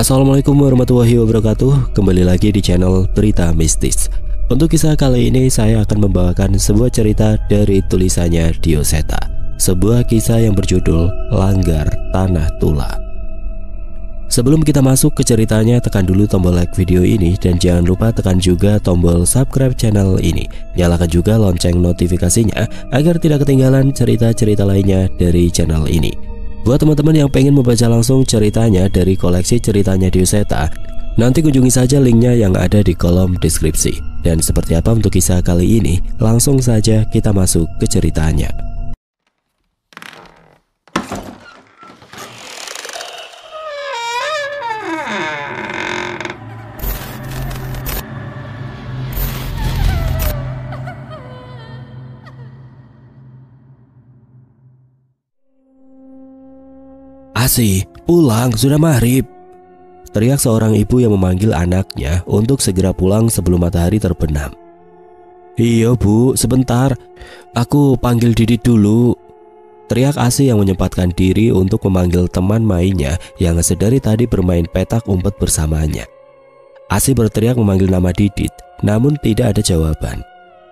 Assalamualaikum warahmatullahi wabarakatuh. Kembali lagi di channel Berita Mistis. Untuk kisah kali ini saya akan membawakan sebuah cerita dari tulisannya Dio Seta. Sebuah kisah yang berjudul Langgar Tanah Tula. Sebelum kita masuk ke ceritanya, tekan dulu tombol like video ini dan jangan lupa tekan juga tombol subscribe channel ini. Nyalakan juga lonceng notifikasinya agar tidak ketinggalan cerita-cerita lainnya dari channel ini. Buat teman-teman yang pengen membaca langsung ceritanya dari koleksi ceritanya Dio Seta, nanti kunjungi saja linknya yang ada di kolom deskripsi. Dan seperti apa untuk kisah kali ini, langsung saja kita masuk ke ceritanya. Asi, pulang, sudah maghrib. Teriak seorang ibu yang memanggil anaknya untuk segera pulang sebelum matahari terbenam. Iya bu, sebentar, aku panggil Didit dulu. Teriak Asi yang menyempatkan diri untuk memanggil teman mainnya yang sedari tadi bermain petak umpet bersamanya. Asi berteriak memanggil nama Didit, namun tidak ada jawaban.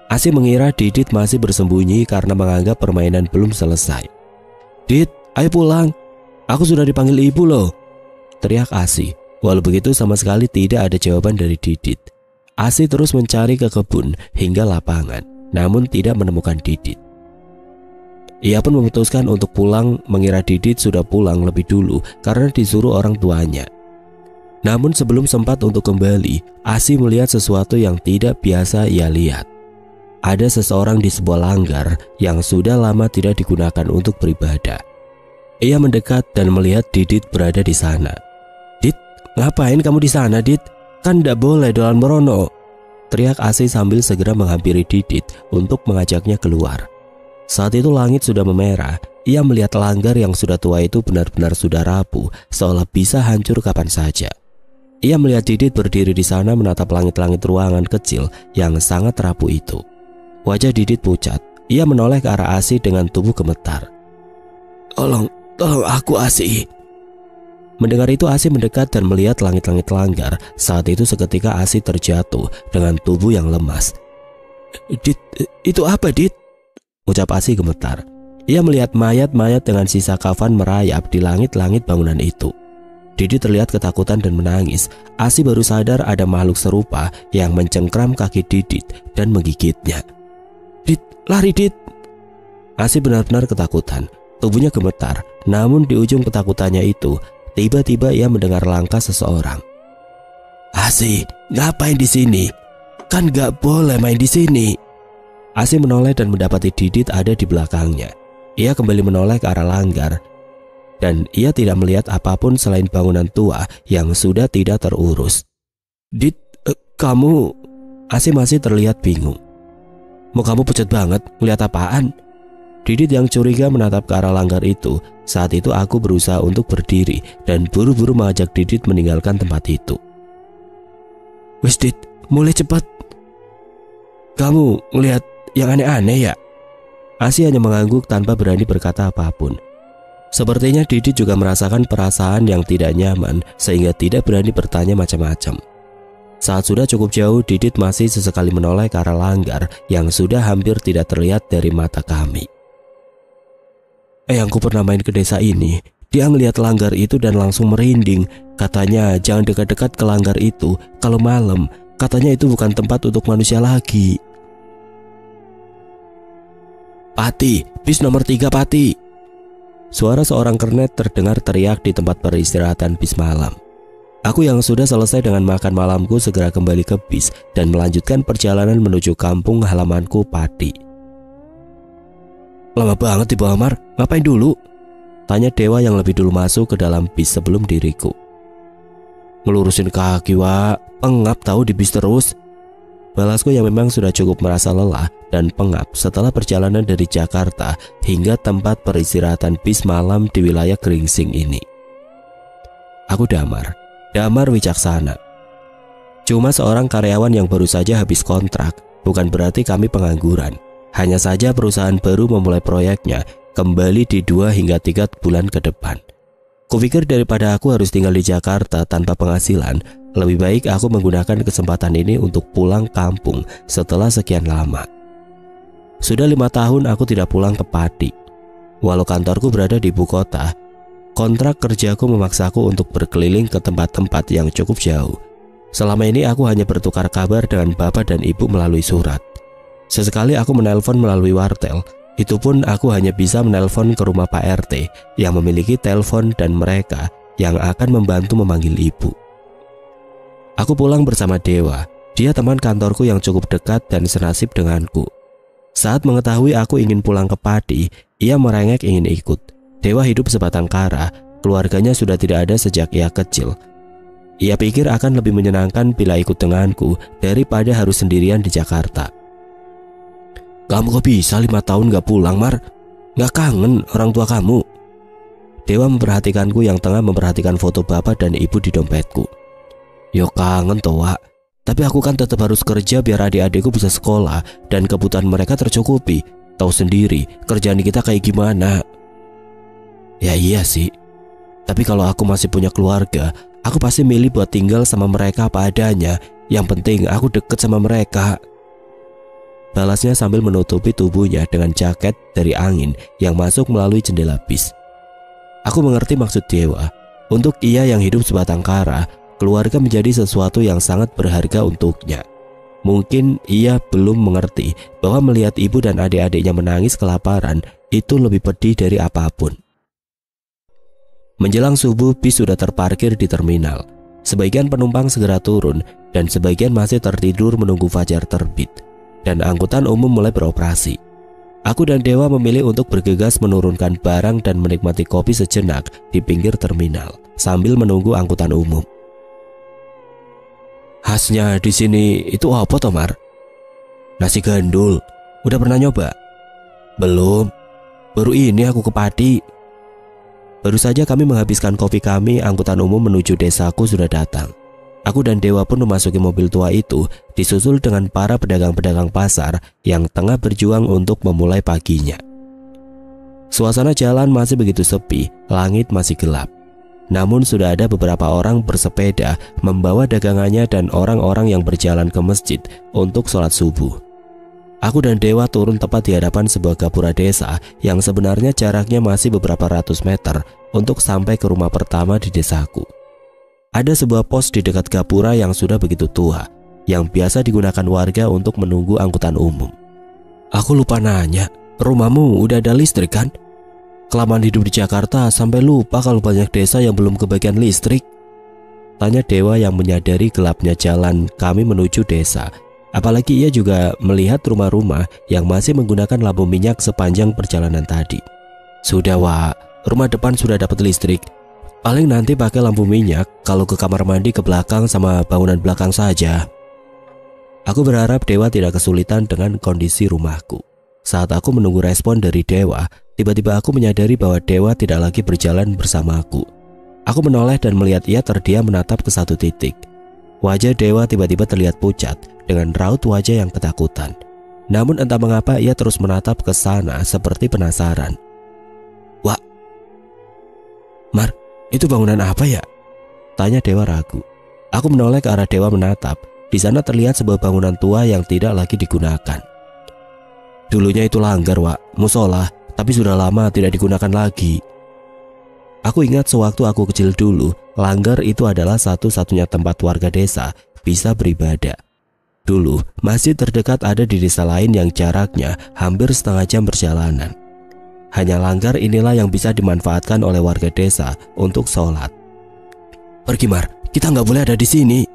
Asi mengira Didit masih bersembunyi karena menganggap permainan belum selesai. Dit, ayo pulang. Aku sudah dipanggil ibu loh, teriak Asi. Walau begitu sama sekali tidak ada jawaban dari Didit. Asi terus mencari ke kebun hingga lapangan, namun tidak menemukan Didit. Ia pun memutuskan untuk pulang, mengira Didit sudah pulang lebih dulu karena disuruh orang tuanya. Namun sebelum sempat untuk kembali, Asi melihat sesuatu yang tidak biasa ia lihat. Ada seseorang di sebuah langgar yang sudah lama tidak digunakan untuk beribadah. Ia mendekat dan melihat Didit berada di sana. Dit, ngapain kamu di sana, Dit? Kan tidak boleh dolan merono, teriak Asi sambil segera menghampiri Didit untuk mengajaknya keluar. Saat itu langit sudah memerah. Ia melihat langgar yang sudah tua itu benar-benar sudah rapuh, seolah bisa hancur kapan saja. Ia melihat Didit berdiri di sana menatap langit-langit ruangan kecil yang sangat rapuh itu. Wajah Didit pucat. Ia menoleh ke arah Asi dengan tubuh gemetar. Tolong aku, Asi. Mendengar itu Asi mendekat dan melihat langit-langit langgar. Saat itu seketika Asi terjatuh dengan tubuh yang lemas. Dit, itu apa, Dit? Ucap Asi gemetar. Ia melihat mayat-mayat dengan sisa kafan merayap di langit-langit bangunan itu. Didit terlihat ketakutan dan menangis. Asi baru sadar ada makhluk serupa yang mencengkram kaki Didit dan menggigitnya. Dit, lari, Dit. Asi benar-benar ketakutan. Tubuhnya gemetar, namun di ujung ketakutannya itu, tiba-tiba ia mendengar langkah seseorang. Asi, ngapain di sini? Kan gak boleh main di sini. Asi menoleh dan mendapati Didit ada di belakangnya. Ia kembali menoleh ke arah langgar, dan ia tidak melihat apapun selain bangunan tua yang sudah tidak terurus. Dit, kamu... Asi masih terlihat bingung. Mau kamu pucat banget, ngeliat apaan? Didit yang curiga menatap ke arah langgar itu. Saat itu aku berusaha untuk berdiri dan buru-buru mengajak Didit meninggalkan tempat itu. Wes Dit, mulai cepat. Kamu ngelihat yang aneh-aneh ya? Asi hanya mengangguk tanpa berani berkata apapun. Sepertinya Didit juga merasakan perasaan yang tidak nyaman sehingga tidak berani bertanya macam-macam. Saat sudah cukup jauh, Didit masih sesekali menoleh ke arah langgar yang sudah hampir tidak terlihat dari mata kami. Eyangku pernah main ke desa ini. Dia ngelihat langgar itu dan langsung merinding. Katanya jangan dekat-dekat ke langgar itu kalau malam. Katanya itu bukan tempat untuk manusia lagi. Pati, bis nomor 3 Pati. Suara seorang kernet terdengar teriak di tempat peristirahatan bis malam. Aku yang sudah selesai dengan makan malamku segera kembali ke bis dan melanjutkan perjalanan menuju kampung halamanku Pati. Lama banget di bawah Mar, ngapain dulu? Tanya Dewa yang lebih dulu masuk ke dalam bis sebelum diriku. Ngelurusin kaki, Wak. Pengap tahu di bis terus. Balasku yang memang sudah cukup merasa lelah dan pengap setelah perjalanan dari Jakarta hingga tempat peristirahatan bis malam di wilayah Gringsing ini. Aku Damar wicaksana. Cuma seorang karyawan yang baru saja habis kontrak, bukan berarti kami pengangguran. Hanya saja perusahaan baru memulai proyeknya kembali di 2 hingga 3 bulan ke depan. Kupikir daripada aku harus tinggal di Jakarta tanpa penghasilan, lebih baik aku menggunakan kesempatan ini untuk pulang kampung setelah sekian lama. Sudah 5 tahun aku tidak pulang ke Pati. Walau kantorku berada di ibu kota, kontrak kerjaku memaksaku untuk berkeliling ke tempat-tempat yang cukup jauh. Selama ini aku hanya bertukar kabar dengan bapak dan ibu melalui surat. Sesekali aku menelpon melalui wartel. Itu pun aku hanya bisa menelpon ke rumah Pak RT yang memiliki telepon dan mereka yang akan membantu memanggil ibu. Aku pulang bersama Dewa. Dia teman kantorku yang cukup dekat dan senasib denganku. Saat mengetahui aku ingin pulang ke Pati, ia merengek ingin ikut. Dewa hidup sebatang kara, keluarganya sudah tidak ada sejak ia kecil. Ia pikir akan lebih menyenangkan bila ikut denganku daripada harus sendirian di Jakarta. Kamu kok bisa 5 tahun gak pulang, Mar? Gak kangen orang tua kamu? Dewa memperhatikanku yang tengah memperhatikan foto bapak dan ibu di dompetku. Yo kangen toh, Wak. Tapi aku kan tetap harus kerja biar adik-adikku bisa sekolah dan kebutuhan mereka tercukupi. Tahu sendiri kerjaan kita kayak gimana. Ya iya sih. Tapi kalau aku masih punya keluarga, aku pasti milih buat tinggal sama mereka apa adanya. Yang penting aku deket sama mereka. Balasnya sambil menutupi tubuhnya dengan jaket dari angin yang masuk melalui jendela bis. Aku mengerti maksud Dewa. Untuk ia yang hidup sebatang kara, keluarga menjadi sesuatu yang sangat berharga untuknya. Mungkin ia belum mengerti bahwa melihat ibu dan adik-adiknya menangis kelaparan itu lebih pedih dari apapun. Menjelang subuh, bis sudah terparkir di terminal. Sebagian penumpang segera turun dan sebagian masih tertidur menunggu fajar terbit. Dan angkutan umum mulai beroperasi. Aku dan Dewa memilih untuk bergegas menurunkan barang dan menikmati kopi sejenak di pinggir terminal sambil menunggu angkutan umum. Khasnya di sini itu apa, Tomar? Nasi gandul. Udah pernah nyoba? Belum. Baru ini aku ke Pati. Baru saja kami menghabiskan kopi kami, angkutan umum menuju desaku sudah datang. Aku dan Dewa pun memasuki mobil tua itu, disusul dengan para pedagang-pedagang pasar yang tengah berjuang untuk memulai paginya. Suasana jalan masih begitu sepi, langit masih gelap. Namun sudah ada beberapa orang bersepeda membawa dagangannya dan orang-orang yang berjalan ke masjid untuk sholat subuh. Aku dan Dewa turun tepat di hadapan sebuah gapura desa yang sebenarnya jaraknya masih beberapa ratus meter untuk sampai ke rumah pertama di desaku. Ada sebuah pos di dekat gapura yang sudah begitu tua, yang biasa digunakan warga untuk menunggu angkutan umum. Aku lupa nanya, rumahmu udah ada listrik kan? Kelamaan hidup di Jakarta sampai lupa kalau banyak desa yang belum kebagian listrik. Tanya Dewa yang menyadari gelapnya jalan kami menuju desa. Apalagi ia juga melihat rumah-rumah yang masih menggunakan lampu minyak sepanjang perjalanan tadi. Sudah, Wak, rumah depan sudah dapat listrik. Paling nanti pakai lampu minyak kalau ke kamar mandi ke belakang sama bangunan belakang saja. Aku berharap Dewa tidak kesulitan dengan kondisi rumahku. Saat aku menunggu respon dari Dewa, tiba-tiba aku menyadari bahwa Dewa tidak lagi berjalan bersamaku. Aku menoleh dan melihat ia terdiam menatap ke satu titik. Wajah Dewa tiba-tiba terlihat pucat dengan raut wajah yang ketakutan. Namun entah mengapa ia terus menatap ke sana seperti penasaran. Wah, Mar, itu bangunan apa ya? Tanya Dewa ragu. Aku menoleh ke arah Dewa menatap. Di sana terlihat sebuah bangunan tua yang tidak lagi digunakan. Dulunya itu langgar, Wak, musola, tapi sudah lama tidak digunakan lagi. Aku ingat sewaktu aku kecil dulu, langgar itu adalah satu-satunya tempat warga desa bisa beribadah. Dulu, masjid terdekat ada di desa lain yang jaraknya hampir setengah jam perjalanan. Hanya langgar inilah yang bisa dimanfaatkan oleh warga desa untuk sholat. Pergi, Mar, kita nggak boleh ada di sini,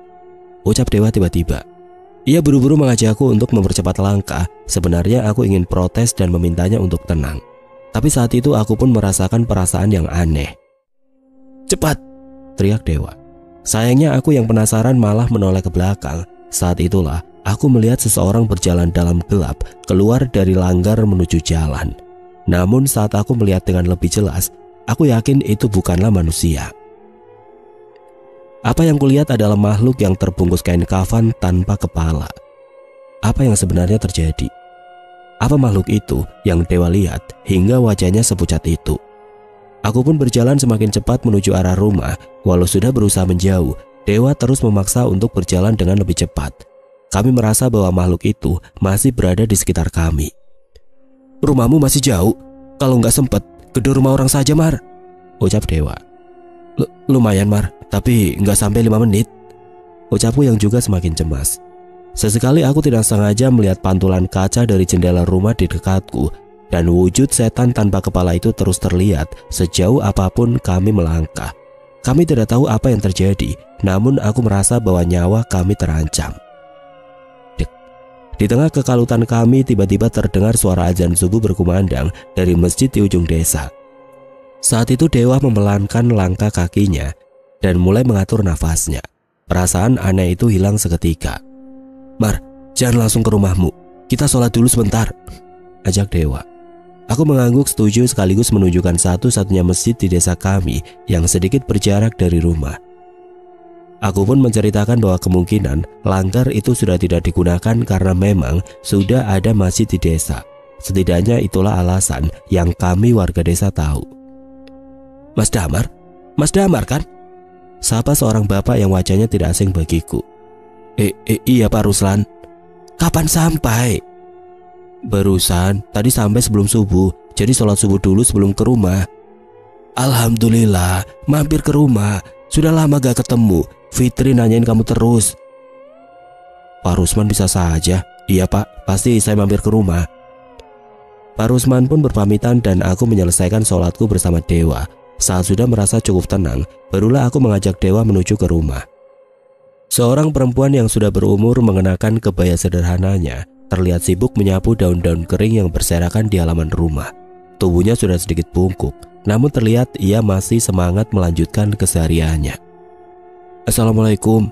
ucap Dewa tiba-tiba. Ia buru-buru mengajakku untuk mempercepat langkah. Sebenarnya aku ingin protes dan memintanya untuk tenang. Tapi saat itu aku pun merasakan perasaan yang aneh. Cepat, teriak Dewa. Sayangnya aku yang penasaran malah menoleh ke belakang. Saat itulah aku melihat seseorang berjalan dalam gelap keluar dari langgar menuju jalan. Namun saat aku melihat dengan lebih jelas, aku yakin itu bukanlah manusia. Apa yang kulihat adalah makhluk yang terbungkus kain kafan tanpa kepala. Apa yang sebenarnya terjadi? Apa makhluk itu yang Dewa lihat hingga wajahnya sepucat itu? Aku pun berjalan semakin cepat menuju arah rumah. Walau sudah berusaha menjauh, Dewa terus memaksa untuk berjalan dengan lebih cepat. Kami merasa bahwa makhluk itu masih berada di sekitar kami. "Rumahmu masih jauh. Kalau nggak sempet, gedor rumah orang saja, Mar," ucap Dewa. Lumayan, Mar, tapi nggak sampai 5 menit. Ucapku yang juga semakin cemas. Sesekali aku tidak sengaja melihat pantulan kaca dari jendela rumah di dekatku, dan wujud setan tanpa kepala itu terus terlihat sejauh apapun kami melangkah. Kami tidak tahu apa yang terjadi, namun aku merasa bahwa nyawa kami terancam. Di tengah kekalutan kami, tiba-tiba terdengar suara azan subuh berkumandang dari masjid di ujung desa. Saat itu Dewa memelankan langkah kakinya dan mulai mengatur nafasnya. Perasaan aneh itu hilang seketika. "Mar, jangan langsung ke rumahmu. Kita sholat dulu sebentar," ajak Dewa. Aku mengangguk setuju sekaligus menunjukkan satu-satunya masjid di desa kami yang sedikit berjarak dari rumah. Aku pun menceritakan bahwa kemungkinan langgar itu sudah tidak digunakan karena memang sudah ada masjid di desa. Setidaknya itulah alasan yang kami warga desa tahu. Mas Damar kan?" Sapa seorang bapak yang wajahnya tidak asing bagiku. Iya Pak Ruslan." "Kapan sampai?" "Barusan, tadi sampai sebelum subuh. Jadi sholat subuh dulu sebelum ke rumah." "Alhamdulillah, mampir ke rumah. Sudah lama gak ketemu. Fitri nanyain kamu terus." Pak Rusman bisa saja. "Iya Pak, pasti saya mampir ke rumah." Pak Rusman pun berpamitan dan aku menyelesaikan sholatku bersama Dewa. Saat sudah merasa cukup tenang, barulah aku mengajak Dewa menuju ke rumah. Seorang perempuan yang sudah berumur mengenakan kebaya sederhananya terlihat sibuk menyapu daun-daun kering yang berserakan di halaman rumah. Tubuhnya sudah sedikit bungkuk, namun terlihat ia masih semangat melanjutkan kesehariannya. "Assalamualaikum."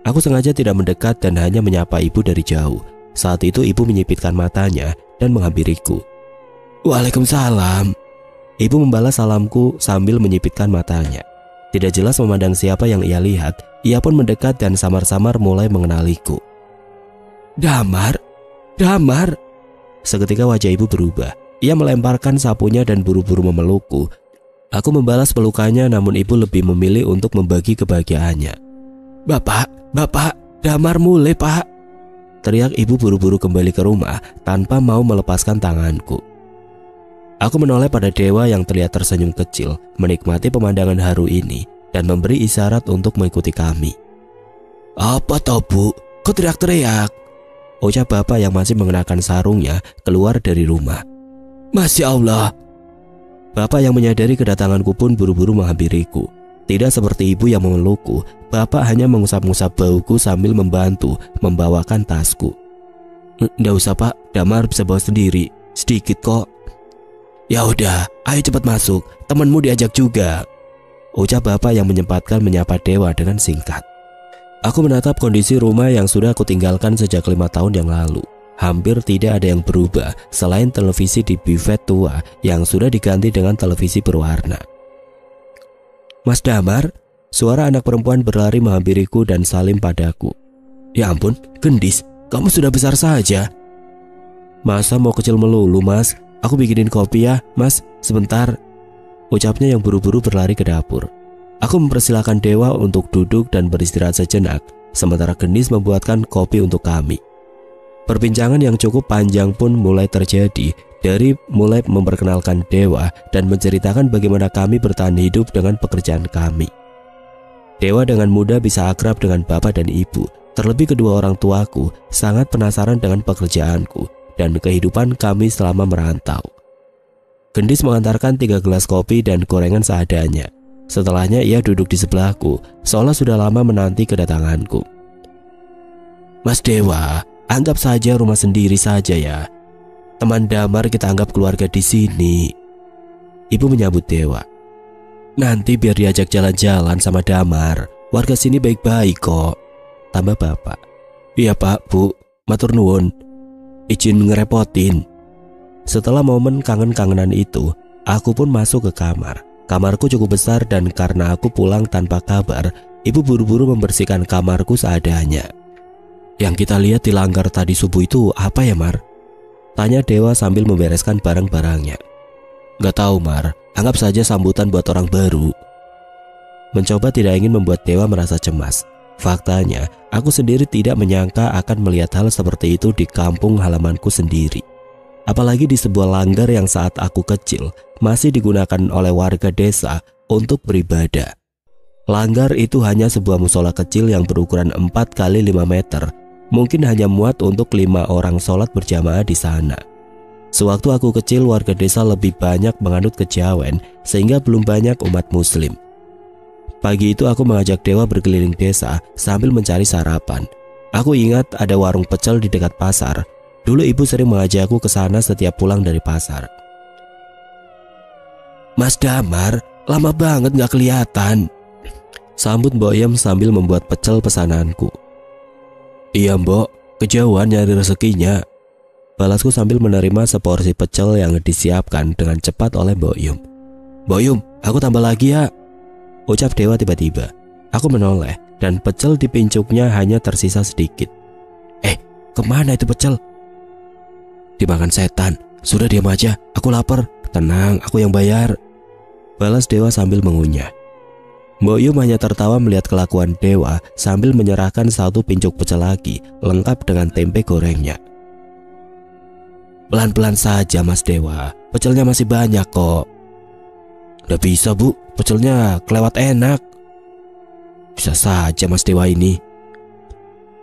Aku sengaja tidak mendekat dan hanya menyapa ibu dari jauh. Saat itu ibu menyipitkan matanya dan menghampiriku. "Waalaikumsalam." Ibu membalas salamku sambil menyipitkan matanya. Tidak jelas memandang siapa yang ia lihat, ia pun mendekat dan samar-samar mulai mengenaliku. Damar. Seketika wajah ibu berubah. Ia melemparkan sapunya dan buru-buru memelukku. Aku membalas pelukannya, namun ibu lebih memilih untuk membagi kebahagiaannya. Bapak, Damar mulai Pak," teriak ibu buru-buru kembali ke rumah tanpa mau melepaskan tanganku. Aku menoleh pada Dewa yang terlihat tersenyum kecil, menikmati pemandangan haru ini dan memberi isyarat untuk mengikuti kami. "Apa toh Bu? Kok teriak-teriak?" ucap bapak yang masih mengenakan sarungnya keluar dari rumah. "Masya Allah." Bapak yang menyadari kedatanganku pun buru-buru menghampiriku. Tidak seperti ibu yang memelukku, bapak hanya mengusap-ngusap bauku sambil membantu membawakan tasku. "Nggak usah Pak, Damar bisa bawa sendiri, sedikit kok." "Ya udah, ayo cepat masuk, temanmu diajak juga," ucap bapak yang menyempatkan menyapa Dewa dengan singkat. Aku menatap kondisi rumah yang sudah aku tinggalkan sejak 5 tahun yang lalu. Hampir tidak ada yang berubah selain televisi di buffet tua yang sudah diganti dengan televisi berwarna. "Mas Damar," suara anak perempuan berlari menghampiriku dan salim padaku. "Ya ampun, gendis, kamu sudah besar saja." "Masa mau kecil melulu Mas? Aku bikinin kopi ya Mas, sebentar," ucapnya yang buru-buru berlari ke dapur. Aku mempersilahkan Dewa untuk duduk dan beristirahat sejenak, sementara Gendis membuatkan kopi untuk kami. Perbincangan yang cukup panjang pun mulai terjadi, dari mulai memperkenalkan Dewa dan menceritakan bagaimana kami bertahan hidup dengan pekerjaan kami. Dewa dengan mudah bisa akrab dengan bapak dan ibu, terlebih kedua orang tuaku sangat penasaran dengan pekerjaanku dan kehidupan kami selama merantau. Gendis mengantarkan 3 gelas kopi dan gorengan seadanya. Setelahnya ia duduk di sebelahku, seolah sudah lama menanti kedatanganku. "Mas Dewa, anggap saja rumah sendiri saja ya. Teman Damar kita anggap keluarga di sini." Ibu menyambut Dewa. "Nanti biar diajak jalan-jalan sama Damar. Warga sini baik-baik kok," tambah bapak. "Iya Pak, Bu, matur nuwun. Izin ngerepotin." Setelah momen kangen-kangenan itu, aku pun masuk ke kamar. Kamarku cukup besar dan karena aku pulang tanpa kabar, ibu buru-buru membersihkan kamarku seadanya. "Yang kita lihat di langgar tadi subuh itu apa ya Mar?" tanya Dewa sambil membereskan barang-barangnya. "Gak tahu Mar, Anggap saja sambutan buat orang baru. Mencoba tidak ingin membuat Dewa merasa cemas. Faktanya, aku sendiri tidak menyangka akan melihat hal seperti itu di kampung halamanku sendiri. Apalagi di sebuah langgar yang saat aku kecil masih digunakan oleh warga desa untuk beribadah. Langgar itu hanya sebuah musola kecil yang berukuran 4 kali 5 meter. Mungkin hanya muat untuk 5 orang sholat berjamaah di sana. Sewaktu aku kecil, warga desa lebih banyak menganut kejawen sehingga belum banyak umat muslim. Pagi itu aku mengajak Dewa berkeliling desa sambil mencari sarapan. Aku ingat ada warung pecel di dekat pasar. Dulu ibu sering mengajakku ke sana setiap pulang dari pasar. "Mas Damar, lama banget gak kelihatan," sambut Mbok Yem sambil membuat pecel pesananku. "Iya Mbok, kejauhan nyari rezekinya," balasku sambil menerima seporsi pecel yang disiapkan dengan cepat oleh Mbok Yum. "Mbok Yum, aku tambah lagi ya," ucap Dewa tiba-tiba. Aku menoleh dan pecel di pincuknya hanya tersisa sedikit. Kemana itu pecel?" "Dimakan setan. Sudah diam aja, aku lapar." "Tenang, aku yang bayar," balas Dewa sambil mengunyah. Mbok Yum hanya tertawa melihat kelakuan Dewa sambil menyerahkan satu pincuk pecel lagi lengkap dengan tempe gorengnya. "Pelan-pelan saja Mas Dewa, pecelnya masih banyak kok." "Udah bisa Bu, pecelnya kelewat enak." "Bisa saja Mas Dewa ini."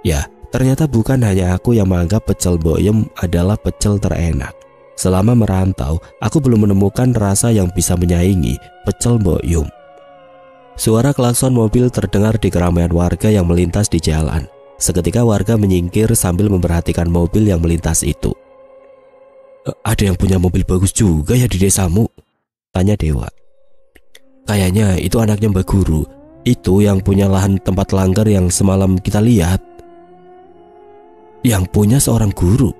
Ya, ternyata bukan hanya aku yang menganggap pecel Mbok Yum adalah pecel terenak. Selama merantau, aku belum menemukan rasa yang bisa menyaingi pecel Mbok Yum. Suara klakson mobil terdengar di keramaian warga yang melintas di jalan. Seketika warga menyingkir sambil memperhatikan mobil yang melintas itu. "Ada yang punya mobil bagus juga ya di desamu?" tanya Dewa. "Kayaknya itu anaknya Mbak Guru. Itu yang punya lahan tempat langgar yang semalam kita lihat." "Yang punya seorang guru?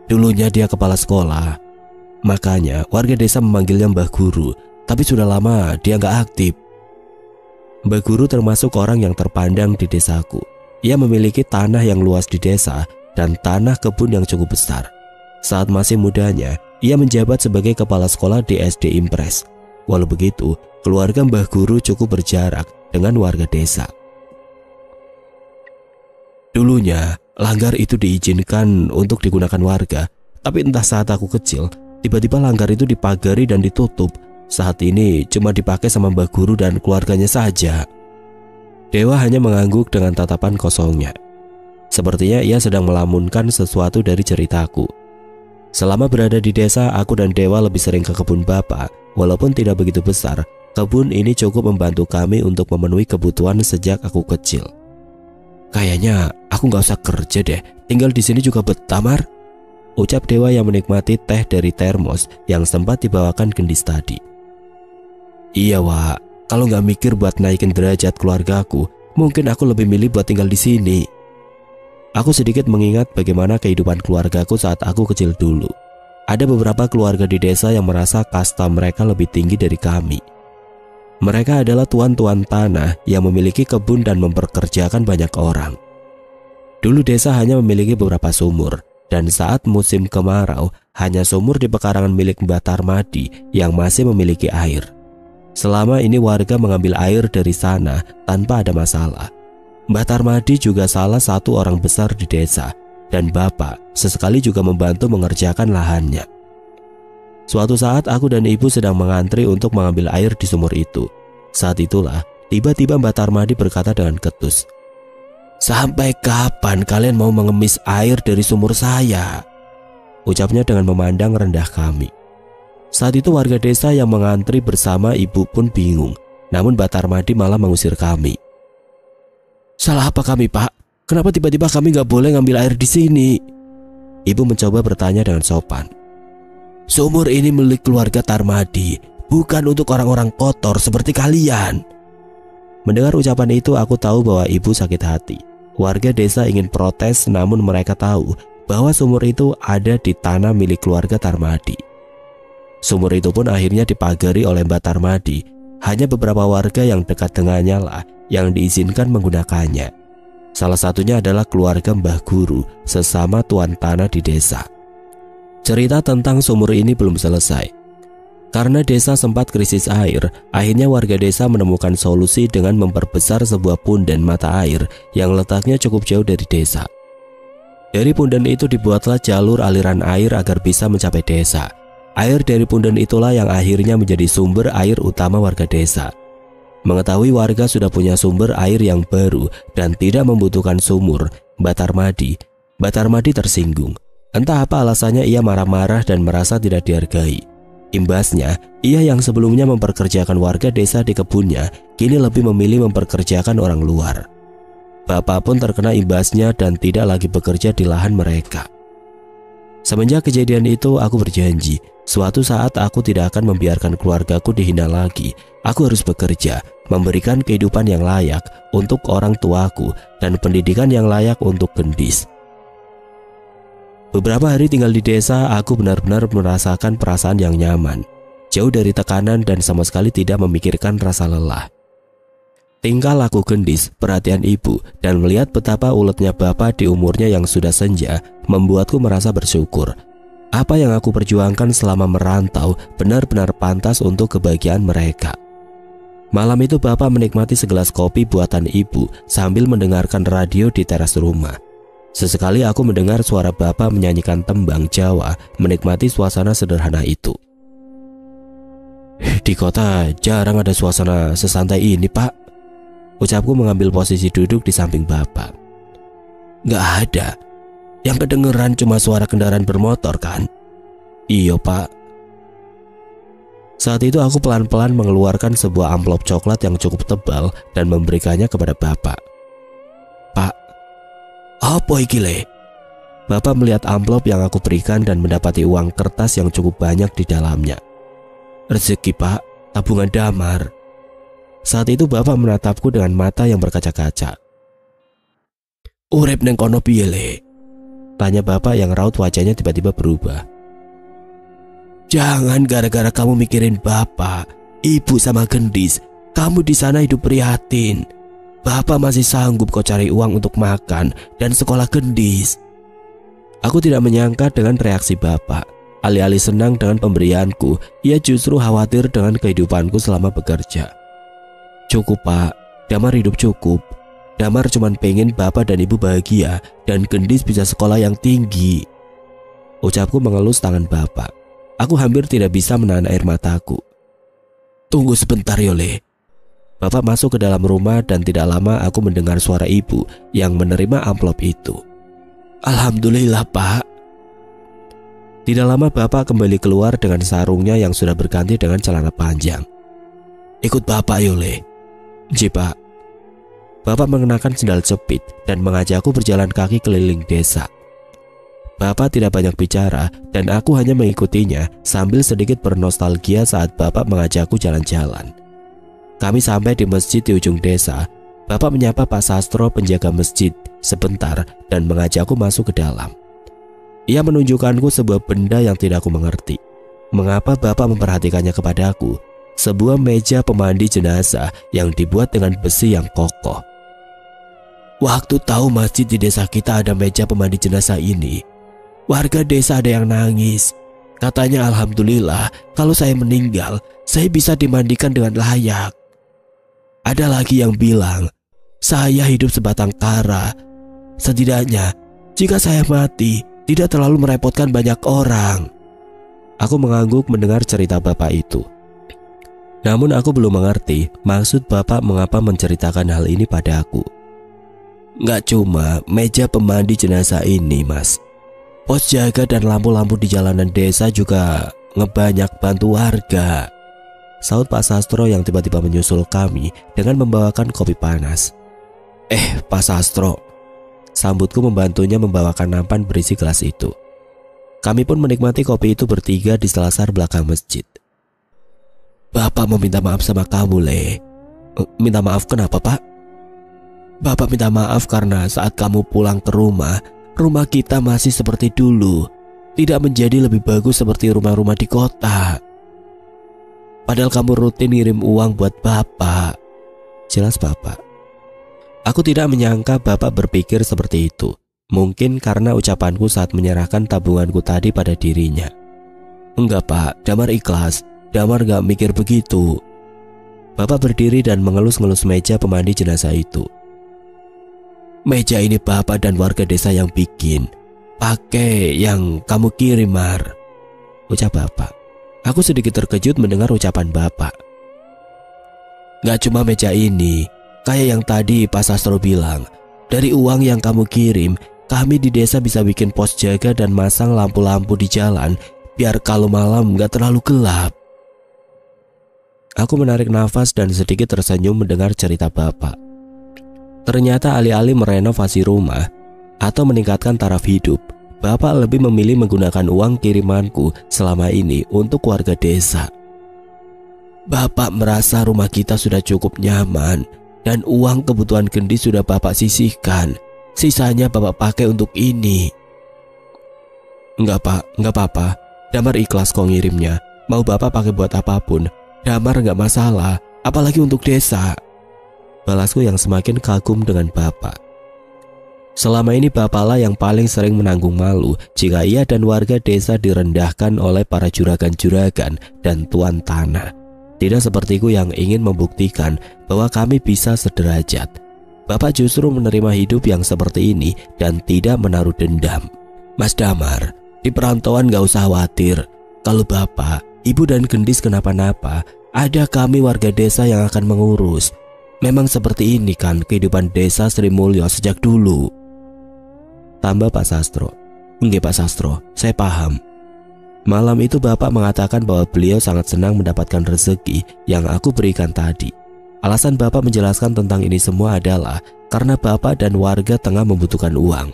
Dulunya dia kepala sekolah. Makanya warga desa memanggilnya Mbah Guru. Tapi sudah lama dia nggak aktif." Mbah Guru termasuk orang yang terpandang di desaku. Ia memiliki tanah yang luas di desa dan tanah kebun yang cukup besar. Saat masih mudanya, ia menjabat sebagai kepala sekolah di SD Impres. Walau begitu, keluarga Mbah Guru cukup berjarak dengan warga desa. Dulunya, langgar itu diizinkan untuk digunakan warga. Tapi entah saat aku kecil, tiba-tiba langgar itu dipagari dan ditutup. Saat ini cuma dipakai sama Mbah Guru dan keluarganya saja. Dewa hanya mengangguk dengan tatapan kosongnya. Sepertinya ia sedang melamunkan sesuatu dari ceritaku. Selama berada di desa, aku dan Dewa lebih sering ke kebun Bapak. Walaupun tidak begitu besar, kebun ini cukup membantu kami untuk memenuhi kebutuhan sejak aku kecil. "Kayaknya aku gak usah kerja deh, tinggal di sini juga betah, Mar," ucap Dewa yang menikmati teh dari termos yang sempat dibawakan gendis tadi. "Iya Wak, kalau gak mikir buat naikin derajat keluargaku, mungkin aku lebih milih buat tinggal di sini." Aku sedikit mengingat bagaimana kehidupan keluargaku saat aku kecil dulu. Ada beberapa keluarga di desa yang merasa kasta mereka lebih tinggi dari kami. Mereka adalah tuan-tuan tanah yang memiliki kebun dan memperkerjakan banyak orang. Dulu desa hanya memiliki beberapa sumur, dan saat musim kemarau hanya sumur di pekarangan milik Mbah Tarmadi yang masih memiliki air. Selama ini warga mengambil air dari sana tanpa ada masalah. Mbah Tarmadi juga salah satu orang besar di desa, dan bapak sesekali juga membantu mengerjakan lahannya. Suatu saat aku dan ibu sedang mengantri untuk mengambil air di sumur itu. Saat itulah tiba-tiba Mbah Tarmadi berkata dengan ketus, "Sampai kapan kalian mau mengemis air dari sumur saya?" ucapnya dengan memandang rendah kami. Saat itu warga desa yang mengantri bersama ibu pun bingung, namun Mbah Tarmadi malah mengusir kami. "Salah apa kami, Pak? Kenapa tiba-tiba kami gak boleh ngambil air di sini?" Ibu mencoba bertanya dengan sopan. "Sumur ini milik keluarga Tarmadi, bukan untuk orang-orang kotor seperti kalian." Mendengar ucapan itu, aku tahu bahwa ibu sakit hati. Warga desa ingin protes, namun mereka tahu bahwa sumur itu ada di tanah milik keluarga Tarmadi. Sumur itu pun akhirnya dipagari oleh Mbah Tarmadi. Hanya beberapa warga yang dekat dengannya lah yang diizinkan menggunakannya. Salah satunya adalah keluarga Mbah Guru, sesama tuan tanah di desa. Cerita tentang sumur ini belum selesai. Karena desa sempat krisis air, akhirnya warga desa menemukan solusi dengan memperbesar sebuah punden mata air yang letaknya cukup jauh dari desa. Dari punden itu dibuatlah jalur aliran air agar bisa mencapai desa. Air dari punden itulah yang akhirnya menjadi sumber air utama warga desa. Mengetahui warga sudah punya sumber air yang baru dan tidak membutuhkan sumur, Batar Madi tersinggung. Entah apa alasannya, ia marah-marah dan merasa tidak dihargai. Imbasnya, ia yang sebelumnya memperkerjakan warga desa di kebunnya, kini lebih memilih memperkerjakan orang luar. Bapak pun terkena imbasnya dan tidak lagi bekerja di lahan mereka. Semenjak kejadian itu, aku berjanji, suatu saat aku tidak akan membiarkan keluargaku dihina lagi. Aku harus bekerja, memberikan kehidupan yang layak untuk orang tuaku dan pendidikan yang layak untuk Gendis. Beberapa hari tinggal di desa, aku benar-benar merasakan perasaan yang nyaman, jauh dari tekanan dan sama sekali tidak memikirkan rasa lelah. Tingkah laku Gendis, perhatian ibu, dan melihat betapa uletnya bapak di umurnya yang sudah senja membuatku merasa bersyukur. Apa yang aku perjuangkan selama merantau benar-benar pantas untuk kebahagiaan mereka. Malam itu bapak menikmati segelas kopi buatan ibu sambil mendengarkan radio di teras rumah. Sesekali aku mendengar suara bapak menyanyikan tembang Jawa, menikmati suasana sederhana itu. Di kota jarang ada suasana sesantai ini, Pak. Ucapku mengambil posisi duduk di samping bapak. Gak ada. Yang kedengeran cuma suara kendaraan bermotor kan? Iya, Pak. Saat itu aku pelan-pelan mengeluarkan sebuah amplop coklat yang cukup tebal dan memberikannya kepada bapak. Pak, apa iki le? Bapak melihat amplop yang aku berikan dan mendapati uang kertas yang cukup banyak di dalamnya. Rezeki, Pak, tabungan damar. Saat itu bapak menatapku dengan mata yang berkaca-kaca. Urip neng kono piye le? Tanya bapak yang raut wajahnya tiba-tiba berubah. Jangan gara-gara kamu mikirin bapak, ibu sama Gendis, kamu di sana hidup prihatin. Bapak masih sanggup kok cari uang untuk makan dan sekolah Gendis. Aku tidak menyangka dengan reaksi bapak. Alih-alih senang dengan pemberianku, ia justru khawatir dengan kehidupanku selama bekerja. Cukup, Pak, Damar hidup cukup. Damar cuma pengen bapak dan ibu bahagia dan Gendis bisa sekolah yang tinggi. Ucapku mengelus tangan bapak. Aku hampir tidak bisa menahan air mataku. Tunggu sebentar, Yole. Bapak masuk ke dalam rumah dan tidak lama aku mendengar suara ibu yang menerima amplop itu. Alhamdulillah, Pak. Tidak lama bapak kembali keluar dengan sarungnya yang sudah berganti dengan celana panjang. Ikut bapak, Yole. Ji, Pak. Bapak mengenakan sendal jepit dan mengajakku berjalan kaki keliling desa. Bapak tidak banyak bicara dan aku hanya mengikutinya sambil sedikit bernostalgia saat bapak mengajakku jalan-jalan. Kami sampai di masjid di ujung desa. Bapak menyapa Pak Sastro, penjaga masjid, sebentar dan mengajakku masuk ke dalam. Ia menunjukkanku sebuah benda yang tidak aku mengerti. Mengapa bapak memperhatikannya kepadaku? Sebuah meja pemandi jenazah yang dibuat dengan besi yang kokoh. Waktu tahu masjid di desa kita ada meja pemandi jenazah ini, warga desa ada yang nangis. Katanya alhamdulillah kalau saya meninggal, saya bisa dimandikan dengan layak. Ada lagi yang bilang, saya hidup sebatang kara. Setidaknya, jika saya mati, tidak terlalu merepotkan banyak orang. Aku mengangguk mendengar cerita bapak itu. Namun aku belum mengerti maksud bapak mengapa menceritakan hal ini padaku. Nggak cuma meja pemandi jenazah ini, Mas. Pos jaga dan lampu-lampu di jalanan desa juga ngebanyak bantu warga. Saut Pak Sastro yang tiba-tiba menyusul kami dengan membawakan kopi panas. Pak Sastro, sambutku membantunya membawakan nampan berisi gelas itu. Kami pun menikmati kopi itu bertiga di selasar belakang masjid. Bapak mau minta maaf sama kamu, Le. Minta maaf kenapa, Pak? Bapak minta maaf karena saat kamu pulang ke rumah kita masih seperti dulu. Tidak menjadi lebih bagus seperti rumah-rumah di kota. Padahal kamu rutin ngirim uang buat bapak. Jelas bapak. Aku tidak menyangka bapak berpikir seperti itu. Mungkin karena ucapanku saat menyerahkan tabunganku tadi pada dirinya. Enggak, Pak, Damar ikhlas. Damar gak mikir begitu. Bapak berdiri dan mengelus-ngelus meja pemandi jenazah itu. Meja ini bapak dan warga desa yang bikin. Pakai yang kamu kirim, Mar, ucap bapak. Aku sedikit terkejut mendengar ucapan bapak. Gak cuma meja ini, kayak yang tadi Pak Sastro bilang. Dari uang yang kamu kirim, kami di desa bisa bikin pos jaga dan masang lampu-lampu di jalan, biar kalau malam gak terlalu gelap. Aku menarik nafas dan sedikit tersenyum mendengar cerita bapak. Ternyata alih-alih merenovasi rumah atau meningkatkan taraf hidup, bapak lebih memilih menggunakan uang kirimanku selama ini untuk warga desa. Bapak merasa rumah kita sudah cukup nyaman dan uang kebutuhan gendis sudah bapak sisihkan. Sisanya bapak pakai untuk ini. Enggak pak, enggak apa-apa. Damar ikhlas kok ngirimnya. Mau bapak pakai buat apapun, Damar enggak masalah, apalagi untuk desa. Balasku yang semakin kagum dengan bapak. Selama ini bapaklah yang paling sering menanggung malu jika ia dan warga desa direndahkan oleh para juragan-juragan dan tuan tanah. Tidak sepertiku yang ingin membuktikan bahwa kami bisa sederajat. Bapak justru menerima hidup yang seperti ini dan tidak menaruh dendam. Mas Damar, di perantauan gak usah khawatir. Kalau bapak, ibu dan gendis kenapa-napa, ada kami warga desa yang akan mengurus. Memang seperti ini kan kehidupan desa Sri Mulyo sejak dulu. Tambah Pak Sastro. Nggih Pak Sastro, saya paham. Malam itu bapak mengatakan bahwa beliau sangat senang mendapatkan rezeki yang aku berikan tadi. Alasan bapak menjelaskan tentang ini semua adalah karena bapak dan warga tengah membutuhkan uang.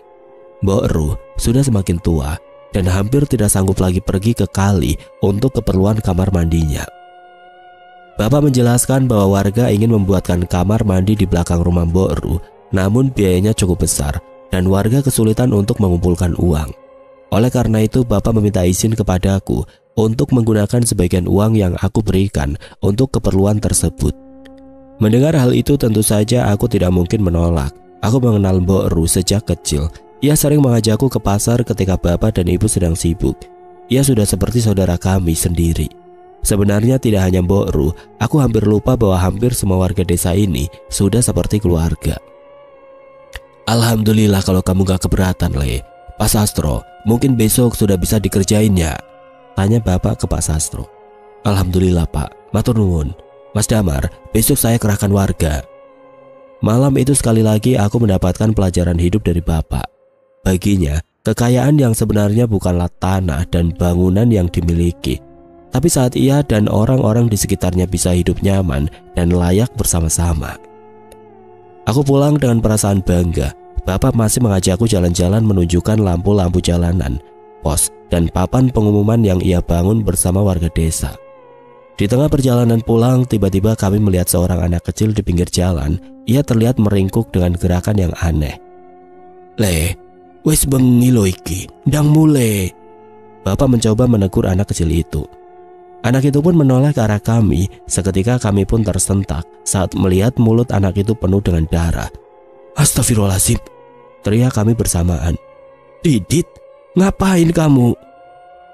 Mbok Ruh sudah semakin tua dan hampir tidak sanggup lagi pergi ke kali untuk keperluan kamar mandinya. Bapak menjelaskan bahwa warga ingin membuatkan kamar mandi di belakang rumah Mbok Ruh, namun biayanya cukup besar dan warga kesulitan untuk mengumpulkan uang. Oleh karena itu bapak meminta izin kepadaku untuk menggunakan sebagian uang yang aku berikan untuk keperluan tersebut. Mendengar hal itu tentu saja aku tidak mungkin menolak. Aku mengenal Mbok Ruh sejak kecil. Ia sering mengajakku ke pasar ketika bapak dan ibu sedang sibuk. Ia sudah seperti saudara kami sendiri. Sebenarnya tidak hanya Mbok Ruh, aku hampir lupa bahwa hampir semua warga desa ini sudah seperti keluarga. Alhamdulillah kalau kamu gak keberatan, Le. Pak Sastro, mungkin besok sudah bisa dikerjainnya, tanya bapak ke Pak Sastro. Alhamdulillah Pak, matur nuwun. Mas Damar, besok saya kerahkan warga. Malam itu sekali lagi aku mendapatkan pelajaran hidup dari bapak. Baginya, kekayaan yang sebenarnya bukanlah tanah dan bangunan yang dimiliki, tapi saat ia dan orang-orang di sekitarnya bisa hidup nyaman dan layak bersama-sama. Aku pulang dengan perasaan bangga. Bapak masih mengajakku jalan-jalan menunjukkan lampu-lampu jalanan, pos, dan papan pengumuman yang ia bangun bersama warga desa. Di tengah perjalanan pulang, tiba-tiba kami melihat seorang anak kecil di pinggir jalan. Ia terlihat meringkuk dengan gerakan yang aneh. Le, wis bengi lo iki, ndang mulai. Bapak mencoba menegur anak kecil itu. Anak itu pun menoleh ke arah kami. Seketika kami pun tersentak saat melihat mulut anak itu penuh dengan darah. Astagfirullahaladzim, teriak kami bersamaan. Didit, ngapain kamu?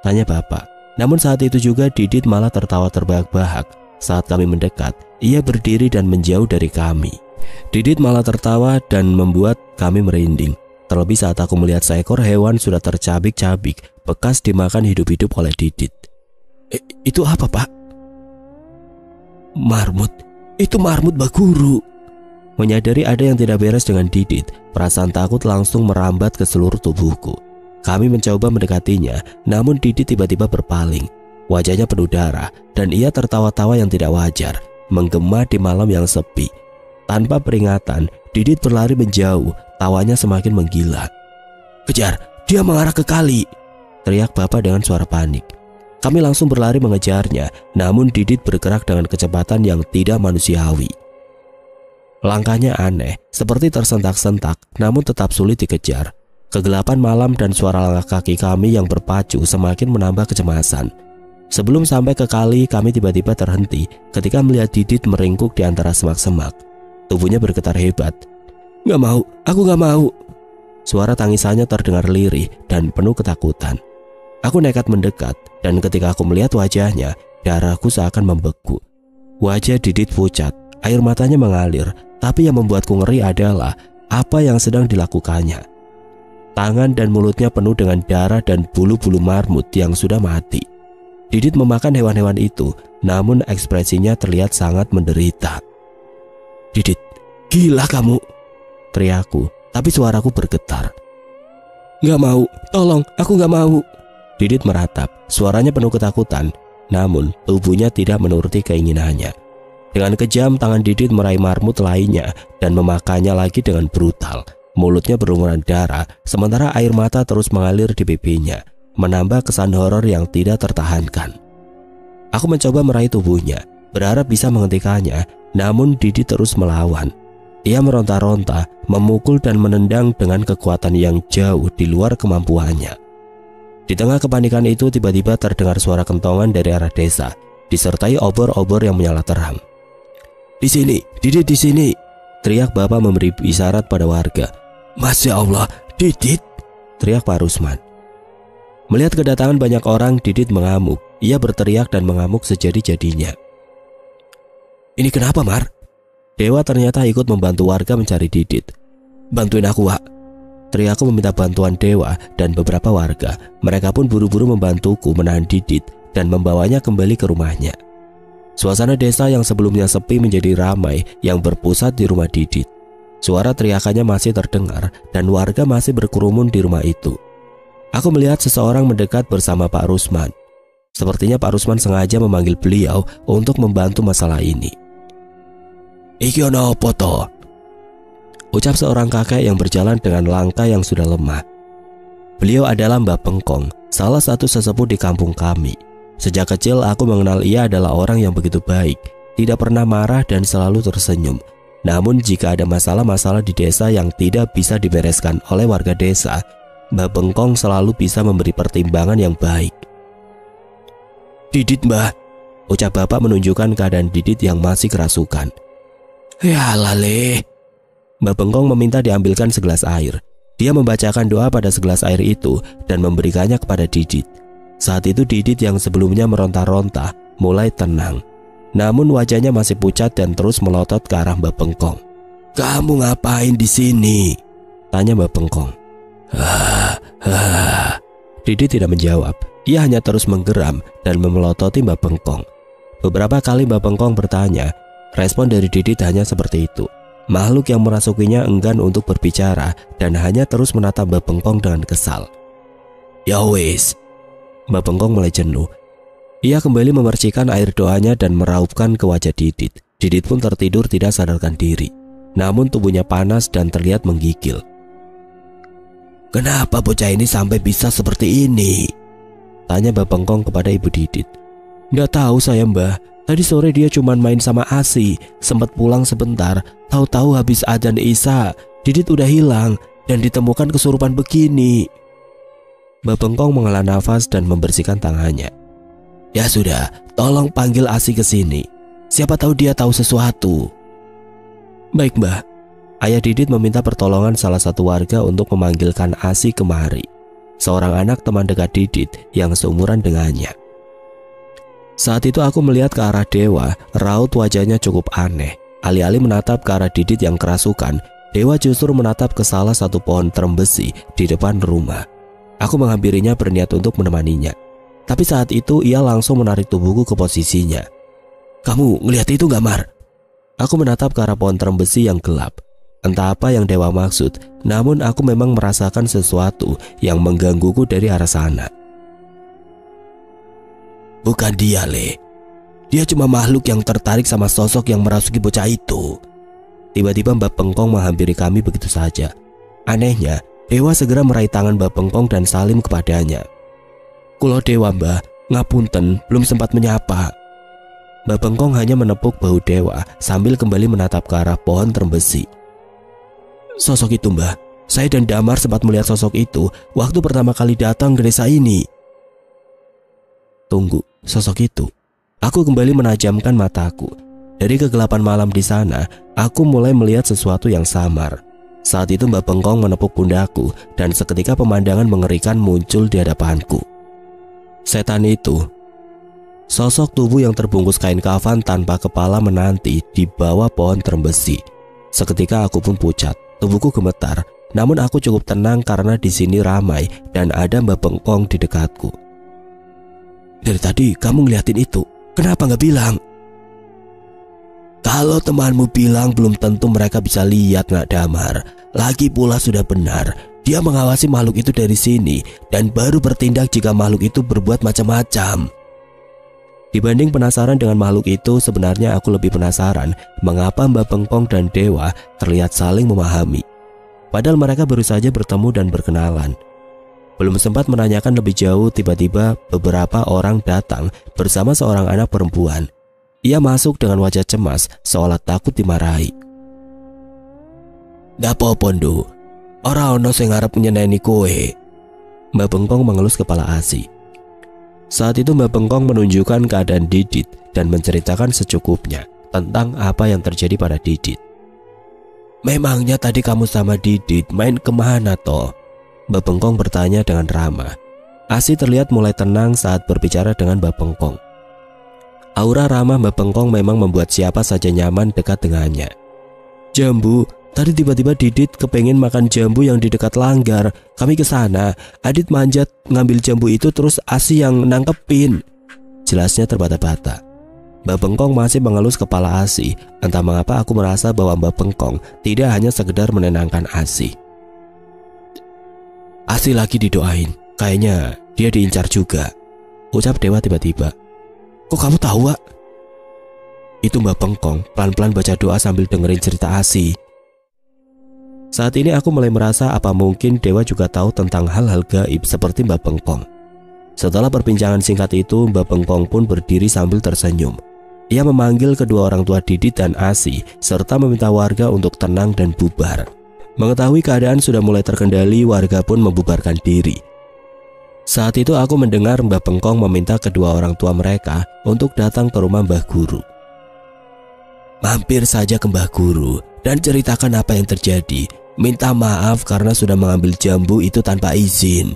Tanya bapak. Namun saat itu juga Didit malah tertawa terbahak-bahak. Saat kami mendekat, ia berdiri dan menjauh dari kami. Didit malah tertawa dan membuat kami merinding. Terlebih saat aku melihat seekor hewan sudah tercabik-cabik, bekas dimakan hidup-hidup oleh Didit. Itu apa pak? Marmut, itu marmut Mbak Guru. Menyadari ada yang tidak beres dengan Didit, perasaan takut langsung merambat ke seluruh tubuhku. Kami mencoba mendekatinya, namun Didit tiba-tiba berpaling. Wajahnya penuh darah dan ia tertawa-tawa yang tidak wajar, menggema di malam yang sepi. Tanpa peringatan, Didit berlari menjauh, tawanya semakin menggila. Kejar, dia mengarah ke kali, teriak bapak dengan suara panik. Kami langsung berlari mengejarnya, namun Didit bergerak dengan kecepatan yang tidak manusiawi. Langkahnya aneh, seperti tersentak-sentak, namun tetap sulit dikejar. Kegelapan malam dan suara langkah kaki kami yang berpacu semakin menambah kecemasan. Sebelum sampai ke kali, kami tiba-tiba terhenti ketika melihat Didit meringkuk di antara semak-semak. Tubuhnya bergetar hebat. Gak mau, aku gak mau. Suara tangisannya terdengar lirih dan penuh ketakutan. Aku nekat mendekat, dan ketika aku melihat wajahnya, darahku seakan membeku. Wajah Didit pucat, air matanya mengalir, tapi yang membuatku ngeri adalah apa yang sedang dilakukannya. Tangan dan mulutnya penuh dengan darah dan bulu-bulu marmut yang sudah mati. Didit memakan hewan-hewan itu, namun ekspresinya terlihat sangat menderita. "Didit, gila kamu!" teriakku, tapi suaraku bergetar. "Gak mau, tolong, aku gak mau." Didit meratap, suaranya penuh ketakutan, namun tubuhnya tidak menuruti keinginannya. Dengan kejam tangan Didit meraih marmut lainnya dan memakannya lagi dengan brutal. Mulutnya berlumuran darah, sementara air mata terus mengalir di pipinya, menambah kesan horor yang tidak tertahankan. Aku mencoba meraih tubuhnya, berharap bisa menghentikannya, namun Didit terus melawan. Ia meronta-ronta, memukul dan menendang dengan kekuatan yang jauh di luar kemampuannya. Di tengah kepanikan itu tiba-tiba terdengar suara kentongan dari arah desa, disertai obor-obor yang menyala terang. "Di sini, Didit di sini!" teriak bapak memberi isyarat pada warga. "Masya Allah, Didit!" teriak Pak Rusman. Melihat kedatangan banyak orang, Didit mengamuk. Ia berteriak dan mengamuk sejadi-jadinya. "Ini kenapa, Mar?" Dewa ternyata ikut membantu warga mencari Didit. "Bantuin aku, Wak!" teriakku meminta bantuan Dewa dan beberapa warga. Mereka pun buru-buru membantuku menahan Didit dan membawanya kembali ke rumahnya. Suasana desa yang sebelumnya sepi menjadi ramai yang berpusat di rumah Didit. Suara teriakannya masih terdengar dan warga masih berkerumun di rumah itu. Aku melihat seseorang mendekat bersama Pak Rusman. Sepertinya Pak Rusman sengaja memanggil beliau untuk membantu masalah ini. "Iki ono opo to?" ucap seorang kakek yang berjalan dengan langkah yang sudah lemah. Beliau adalah Mbah Pengkong, salah satu sesepuh di kampung kami. Sejak kecil aku mengenal ia adalah orang yang begitu baik, tidak pernah marah dan selalu tersenyum. Namun jika ada masalah-masalah di desa yang tidak bisa dibereskan oleh warga desa, Mbah Pengkong selalu bisa memberi pertimbangan yang baik. "Didit, Mbah," ucap bapak menunjukkan keadaan Didit yang masih kerasukan. "Ya lale." Mbah Pengkong meminta diambilkan segelas air. Dia membacakan doa pada segelas air itu dan memberikannya kepada Didit. Saat itu Didit yang sebelumnya meronta-ronta mulai tenang. Namun wajahnya masih pucat dan terus melotot ke arah Mbah Pengkong. "Kamu ngapain di sini?" tanya Mbah Pengkong. Didit tidak menjawab. Ia hanya terus menggeram dan memelototi Mbah Pengkong. Beberapa kali Mbah Pengkong bertanya. Respon dari Didit hanya seperti itu. Makhluk yang merasukinya enggan untuk berbicara dan hanya terus menatap Mbah Pengkong dengan kesal. "Ya wis." Mbah Pengkong mulai jenuh. Ia kembali memercikan air doanya dan meraupkan ke wajah Didit. Didit pun tertidur tidak sadarkan diri. Namun tubuhnya panas dan terlihat menggigil. "Kenapa bocah ini sampai bisa seperti ini?" tanya Mbah Pengkong kepada ibu Didit. "Nggak tahu saya, Mbah. Tadi sore dia cuma main sama Asi, sempat pulang sebentar, tahu-tahu habis adzan Isya, Didit udah hilang dan ditemukan kesurupan begini." Mbah Pengkong menghela nafas dan membersihkan tangannya. "Ya sudah, tolong panggil Asi ke sini. Siapa tahu dia tahu sesuatu." "Baik, Mbah." Ayah Didit meminta pertolongan salah satu warga untuk memanggilkan Asi kemari, seorang anak teman dekat Didit yang seumuran dengannya. Saat itu aku melihat ke arah Dewa, raut wajahnya cukup aneh. Alih-alih menatap ke arah Didit yang kerasukan, Dewa justru menatap ke salah satu pohon terembesi di depan rumah. Aku menghampirinya berniat untuk menemaninya. Tapi saat itu ia langsung menarik tubuhku ke posisinya. "Kamu ngelihat itu gak, Mar?" Aku menatap ke arah pohon terembesi yang gelap. Entah apa yang Dewa maksud, namun aku memang merasakan sesuatu yang menggangguku dari arah sana. "Bukan dia, Le. Dia cuma makhluk yang tertarik sama sosok yang merasuki bocah itu." Tiba-tiba Mbah Pengkong menghampiri kami begitu saja. Anehnya, Dewa segera meraih tangan Mbah Pengkong dan salim kepadanya. "Kulo Dewa, Mbah, ngapunten, belum sempat menyapa." Mbah Pengkong hanya menepuk bahu Dewa sambil kembali menatap ke arah pohon terembesi. "Sosok itu, Mbah. Saya dan Damar sempat melihat sosok itu waktu pertama kali datang ke desa ini." "Tunggu, sosok itu?" Aku kembali menajamkan mataku. Dari kegelapan malam di sana, aku mulai melihat sesuatu yang samar. Saat itu Mbah Pengkong menepuk pundakku dan seketika pemandangan mengerikan muncul di hadapanku. "Setan itu." Sosok tubuh yang terbungkus kain kafan tanpa kepala menanti di bawah pohon terembesi. Seketika aku pun pucat, tubuhku gemetar. Namun aku cukup tenang karena di sini ramai dan ada Mbak Bengkong di dekatku. Dari tadi kamu ngeliatin itu, kenapa nggak bilang? Kalau temanmu bilang belum tentu mereka bisa lihat, Nak Damar. Lagi pula sudah benar, dia mengawasi makhluk itu dari sini dan baru bertindak jika makhluk itu berbuat macam-macam. Dibanding penasaran dengan makhluk itu, sebenarnya aku lebih penasaran mengapa Mbak Bengkong dan Dewa terlihat saling memahami. Padahal mereka baru saja bertemu dan berkenalan. Belum sempat menanyakan lebih jauh, tiba-tiba beberapa orang datang bersama seorang anak perempuan. Ia masuk dengan wajah cemas, seolah takut dimarahi. "Ndak apa-apa, Nduk. Ora ono sing arep nyeneni kowe." Mbak Bengkong mengelus kepala Asi. Saat itu Mbak Bengkong menunjukkan keadaan Didit dan menceritakan secukupnya tentang apa yang terjadi pada Didit. "Memangnya tadi kamu sama Didit main kemana toh?" Mbak Bengkong bertanya dengan ramah. Asi terlihat mulai tenang saat berbicara dengan Mbak Bengkong. Aura ramah Mbak Bengkong memang membuat siapa saja nyaman dekat dengannya. "Jambu, tadi tiba-tiba Didit kepengen makan jambu yang di dekat langgar. Kami ke sana. Adit manjat ngambil jambu itu terus Asi yang nangkepin." Jelasnya terbata-bata. Mbak Bengkong masih mengelus kepala Asi. Entah mengapa aku merasa bahwa Mbak Bengkong tidak hanya sekedar menenangkan Asi. "Asi lagi didoain. Kayaknya dia diincar juga," ucap Dewa tiba-tiba. "Kok kamu tahu, Wak?" Itu Mbak Bengkong pelan-pelan baca doa sambil dengerin cerita Asi. Saat ini aku mulai merasa apa mungkin Dewa juga tahu tentang hal-hal gaib seperti Mbak Bengkong. Setelah perbincangan singkat itu, Mbak Bengkong pun berdiri sambil tersenyum. Ia memanggil kedua orang tua Didit dan Asi serta meminta warga untuk tenang dan bubar. Mengetahui keadaan sudah mulai terkendali, warga pun membubarkan diri. Saat itu aku mendengar Mbak Bengkong meminta kedua orang tua mereka untuk datang ke rumah Mbah Guru. "Mampir saja ke Mbah Guru dan ceritakan apa yang terjadi. Minta maaf karena sudah mengambil jambu itu tanpa izin."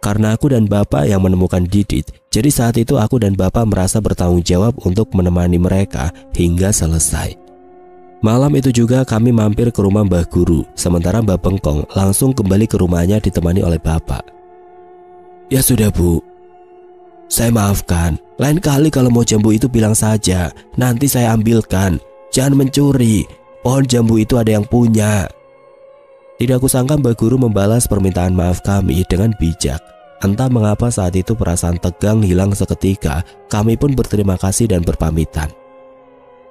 Karena aku dan Bapak yang menemukan Didit, jadi saat itu aku dan Bapak merasa bertanggung jawab untuk menemani mereka hingga selesai. Malam itu juga kami mampir ke rumah Mbah Guru, sementara Mbak Bengkong langsung kembali ke rumahnya ditemani oleh Bapak. "Ya sudah, Bu. Saya maafkan. Lain kali kalau mau jambu itu bilang saja, nanti saya ambilkan. Jangan mencuri. Pohon jambu itu ada yang punya." Tidak kusangka Mbak Guru membalas permintaan maaf kami dengan bijak. Entah mengapa saat itu perasaan tegang hilang seketika. Kami pun berterima kasih dan berpamitan.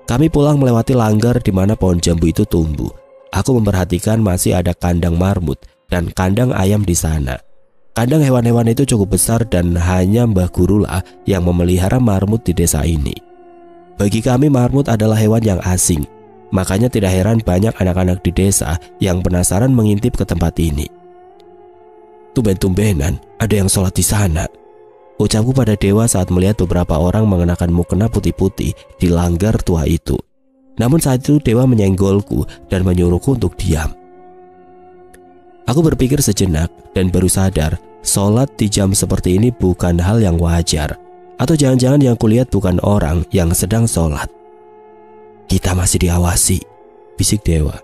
Kami pulang melewati langgar di mana pohon jambu itu tumbuh. Aku memperhatikan masih ada kandang marmut dan kandang ayam di sana. Kandang hewan-hewan itu cukup besar dan hanya Mbah Guru lah yang memelihara marmut di desa ini. Bagi kami marmut adalah hewan yang asing. Makanya tidak heran banyak anak-anak di desa yang penasaran mengintip ke tempat ini. "Tumben-tumbenan ada yang sholat di sana," ucapku pada Dewa saat melihat beberapa orang mengenakan mukena putih-putih di langgar tua itu. Namun saat itu Dewa menyenggolku dan menyuruhku untuk diam. Aku berpikir sejenak dan baru sadar sholat di jam seperti ini bukan hal yang wajar. Atau jangan-jangan yang kulihat bukan orang yang sedang sholat. "Kita masih diawasi," bisik Dewa.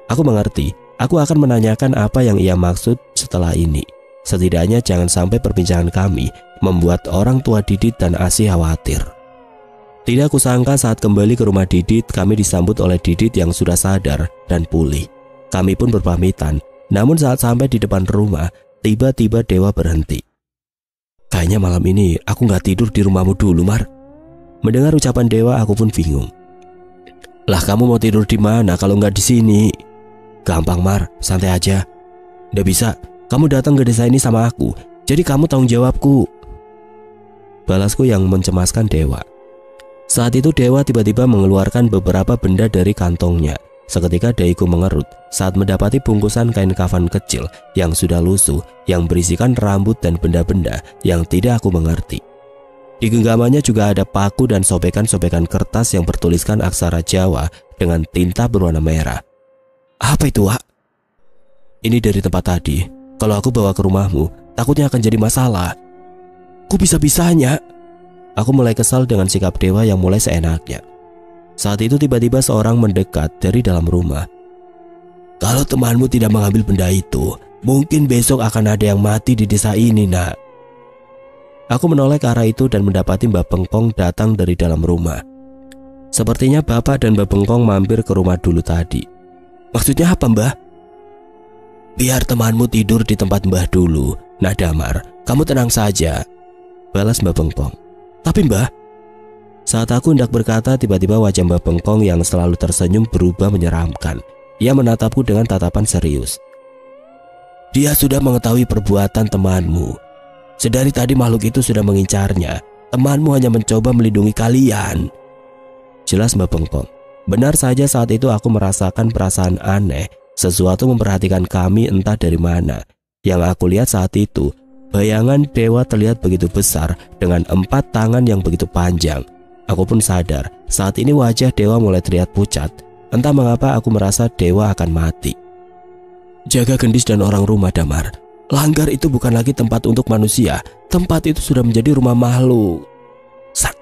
Aku mengerti. Aku akan menanyakan apa yang ia maksud setelah ini. Setidaknya jangan sampai perbincangan kami membuat orang tua Didit dan Asi khawatir. Tidak kusangka saat kembali ke rumah Didit, kami disambut oleh Didit yang sudah sadar dan pulih. Kami pun berpamitan. Namun saat sampai di depan rumah, tiba-tiba Dewa berhenti. "Kayaknya malam ini aku gak tidur di rumahmu dulu, Mar." Mendengar ucapan Dewa, aku pun bingung. "Lah kamu mau tidur di mana kalau nggak di sini?" "Gampang, Mar, santai aja." "Nggak bisa, kamu datang ke desa ini sama aku, jadi kamu tanggung jawabku," balasku yang mencemaskan Dewa. Saat itu Dewa tiba-tiba mengeluarkan beberapa benda dari kantongnya. Seketika dahiku mengerut saat mendapati bungkusan kain kafan kecil yang sudah lusuh, yang berisikan rambut dan benda-benda yang tidak aku mengerti. Di genggamannya juga ada paku dan sobekan-sobekan kertas yang bertuliskan aksara Jawa dengan tinta berwarna merah. "Apa itu, Wak?" "Ini dari tempat tadi. Kalau aku bawa ke rumahmu, takutnya akan jadi masalah." "Kok bisa-bisanya?" Aku mulai kesal dengan sikap dewa yang mulai seenaknya. Saat itu tiba-tiba seorang mendekat dari dalam rumah. Kalau temanmu tidak mengambil benda itu, mungkin besok akan ada yang mati di desa ini, nak. Aku menoleh ke arah itu dan mendapati Mbak Bengkong datang dari dalam rumah. Sepertinya bapak dan Mbak Bengkong mampir ke rumah dulu tadi. Maksudnya apa, Mbah? Biar temanmu tidur di tempat Mbah dulu. Nah Damar, kamu tenang saja, balas Mbak Bengkong. Tapi Mbah, saat aku hendak berkata, tiba-tiba wajah Mbak Bengkong yang selalu tersenyum berubah menyeramkan. Ia menatapku dengan tatapan serius. Dia sudah mengetahui perbuatan temanmu. Sedari tadi makhluk itu sudah mengincarnya. Temanmu hanya mencoba melindungi kalian, jelas Mbak Bengkong. Benar saja saat itu aku merasakan perasaan aneh. Sesuatu memperhatikan kami entah dari mana. Yang aku lihat saat itu, bayangan dewa terlihat begitu besar dengan 4 tangan yang begitu panjang. Aku pun sadar saat ini wajah dewa mulai terlihat pucat. Entah mengapa aku merasa dewa akan mati. Jaga gendis dan orang rumah, Damar. Langgar itu bukan lagi tempat untuk manusia. Tempat itu sudah menjadi rumah makhluk. Sak.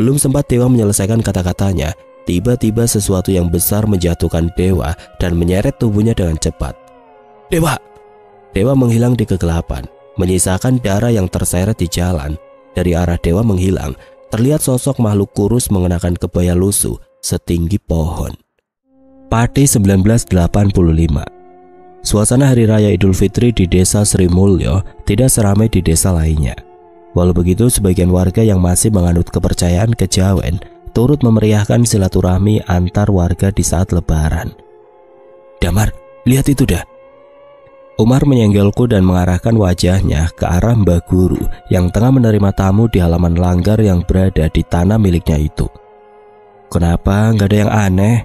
Belum sempat dewa menyelesaikan kata-katanya, tiba-tiba sesuatu yang besar menjatuhkan dewa dan menyeret tubuhnya dengan cepat. Dewa! Dewa menghilang di kegelapan, menyisakan darah yang terseret di jalan. Dari arah dewa menghilang, terlihat sosok makhluk kurus mengenakan kebaya lusuh setinggi pohon. Pati 1985. Suasana Hari Raya Idul Fitri di desa Sri Mulyo tidak seramai di desa lainnya. Walau begitu, sebagian warga yang masih menganut kepercayaan kejawen turut memeriahkan silaturahmi antar warga di saat lebaran. Damar, lihat itu dah. Umar menyenggelku dan mengarahkan wajahnya ke arah Mbah Guru yang tengah menerima tamu di halaman langgar yang berada di tanah miliknya itu. Kenapa nggak ada yang aneh?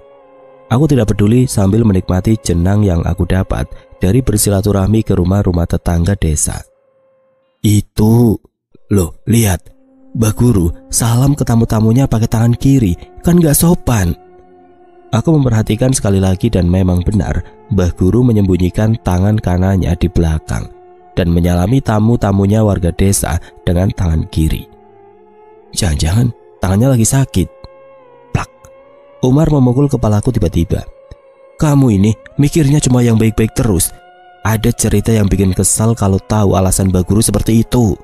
Aku tidak peduli sambil menikmati jenang yang aku dapat dari bersilaturahmi ke rumah-rumah tetangga desa. Itu, loh lihat, Mbah Guru salam ke tamu-tamunya pakai tangan kiri, kan gak sopan. Aku memperhatikan sekali lagi dan memang benar, Mbah Guru menyembunyikan tangan kanannya di belakang dan menyalami tamu-tamunya warga desa dengan tangan kiri. Jangan-jangan tangannya lagi sakit. Umar memukul kepalaku tiba-tiba. Kamu ini mikirnya cuma yang baik-baik terus. Ada cerita yang bikin kesal kalau tahu alasan Mbah Guru seperti itu.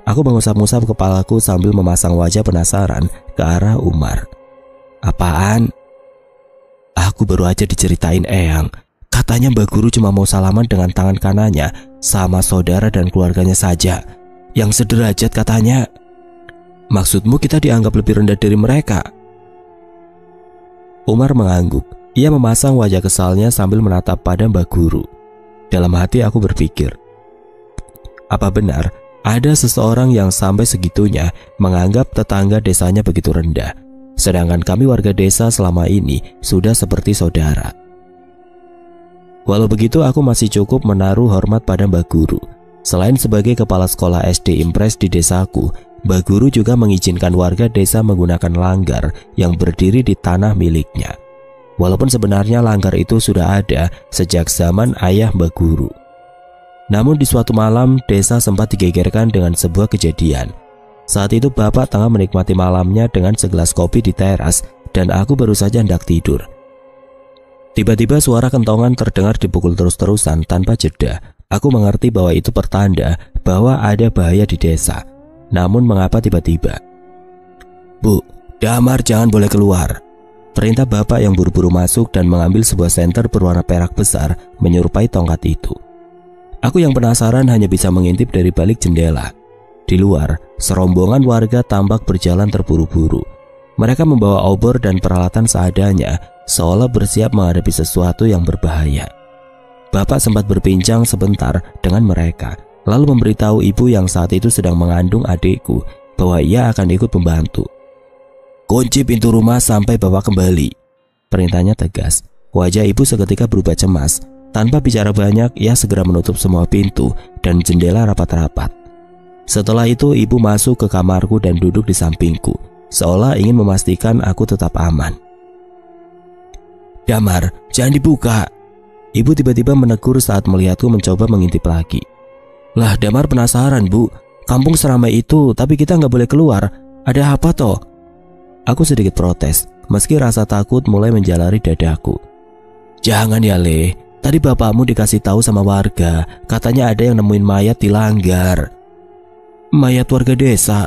Aku mengusap-ngusap kepalaku sambil memasang wajah penasaran ke arah Umar. Apaan? Aku baru aja diceritain Eyang. Katanya Mbah Guru cuma mau salaman dengan tangan kanannya sama saudara dan keluarganya saja. Yang sederajat katanya. Maksudmu kita dianggap lebih rendah dari mereka? Umar mengangguk. Ia memasang wajah kesalnya sambil menatap pada Mbah Guru. Dalam hati aku berpikir, apa benar ada seseorang yang sampai segitunya menganggap tetangga desanya begitu rendah, sedangkan kami warga desa selama ini sudah seperti saudara. Walau begitu, aku masih cukup menaruh hormat pada Mbah Guru. Selain sebagai kepala sekolah SD Impres di desaku, Mbah Guru juga mengizinkan warga desa menggunakan langgar yang berdiri di tanah miliknya. Walaupun sebenarnya langgar itu sudah ada sejak zaman ayah Mbah Guru. Namun di suatu malam, desa sempat digegerkan dengan sebuah kejadian. Saat itu bapak tengah menikmati malamnya dengan segelas kopi di teras dan aku baru saja hendak tidur. Tiba-tiba suara kentongan terdengar dipukul terus-terusan tanpa jeda. Aku mengerti bahwa itu pertanda bahwa ada bahaya di desa. Namun mengapa tiba-tiba? Bu, Damar jangan boleh keluar. Perintah bapak yang buru-buru masuk dan mengambil sebuah senter berwarna perak besar menyerupai tongkat itu. Aku yang penasaran hanya bisa mengintip dari balik jendela. Di luar, serombongan warga tampak berjalan terburu-buru. Mereka membawa obor dan peralatan seadanya, seolah bersiap menghadapi sesuatu yang berbahaya. Bapak sempat berbincang sebentar dengan mereka, lalu memberitahu ibu yang saat itu sedang mengandung adikku bahwa ia akan ikut membantu. Kunci pintu rumah sampai bapak kembali, perintahnya tegas. Wajah ibu seketika berubah cemas. Tanpa bicara banyak, ia segera menutup semua pintu dan jendela rapat-rapat. Setelah itu ibu masuk ke kamarku dan duduk di sampingku, seolah ingin memastikan aku tetap aman. Damar, jangan dibuka. Ibu tiba-tiba menegur saat melihatku mencoba mengintip lagi. Lah, Damar penasaran, Bu. Kampung seramai itu, tapi kita nggak boleh keluar. Ada apa toh? Aku sedikit protes, meski rasa takut mulai menjalari dadaku. Jangan ya Le, tadi bapakmu dikasih tahu sama warga, katanya ada yang nemuin mayat di Langgar. Mayat warga desa?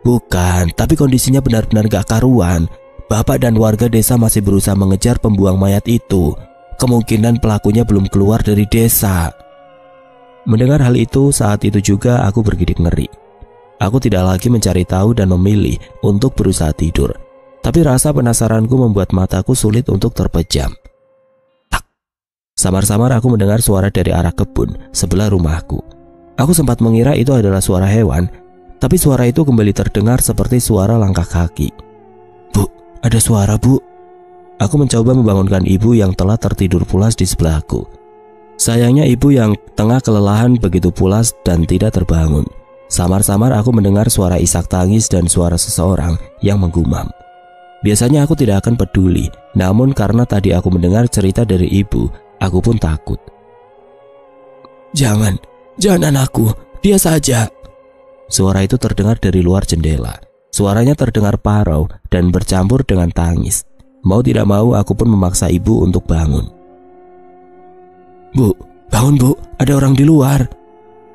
Bukan, tapi kondisinya benar-benar gak karuan. Bapak dan warga desa masih berusaha mengejar pembuang mayat itu. Kemungkinan pelakunya belum keluar dari desa. Mendengar hal itu, saat itu juga aku bergidik ngeri. Aku tidak lagi mencari tahu dan memilih untuk berusaha tidur. Tapi rasa penasaranku membuat mataku sulit untuk terpejam. Tak. Samar-samar aku mendengar suara dari arah kebun sebelah rumahku. Aku sempat mengira itu adalah suara hewan, tapi suara itu kembali terdengar seperti suara langkah kaki. Bu, ada suara bu. Aku mencoba membangunkan ibu yang telah tertidur pulas di sebelahku. Sayangnya ibu yang tengah kelelahan begitu pulas dan tidak terbangun. Samar-samar aku mendengar suara isak tangis dan suara seseorang yang menggumam. Biasanya aku tidak akan peduli, namun karena tadi aku mendengar cerita dari ibu, aku pun takut. Jangan anakku, dia saja. Suara itu terdengar dari luar jendela. Suaranya terdengar parau dan bercampur dengan tangis. Mau tidak mau aku pun memaksa ibu untuk bangun. Bu, bangun bu, ada orang di luar.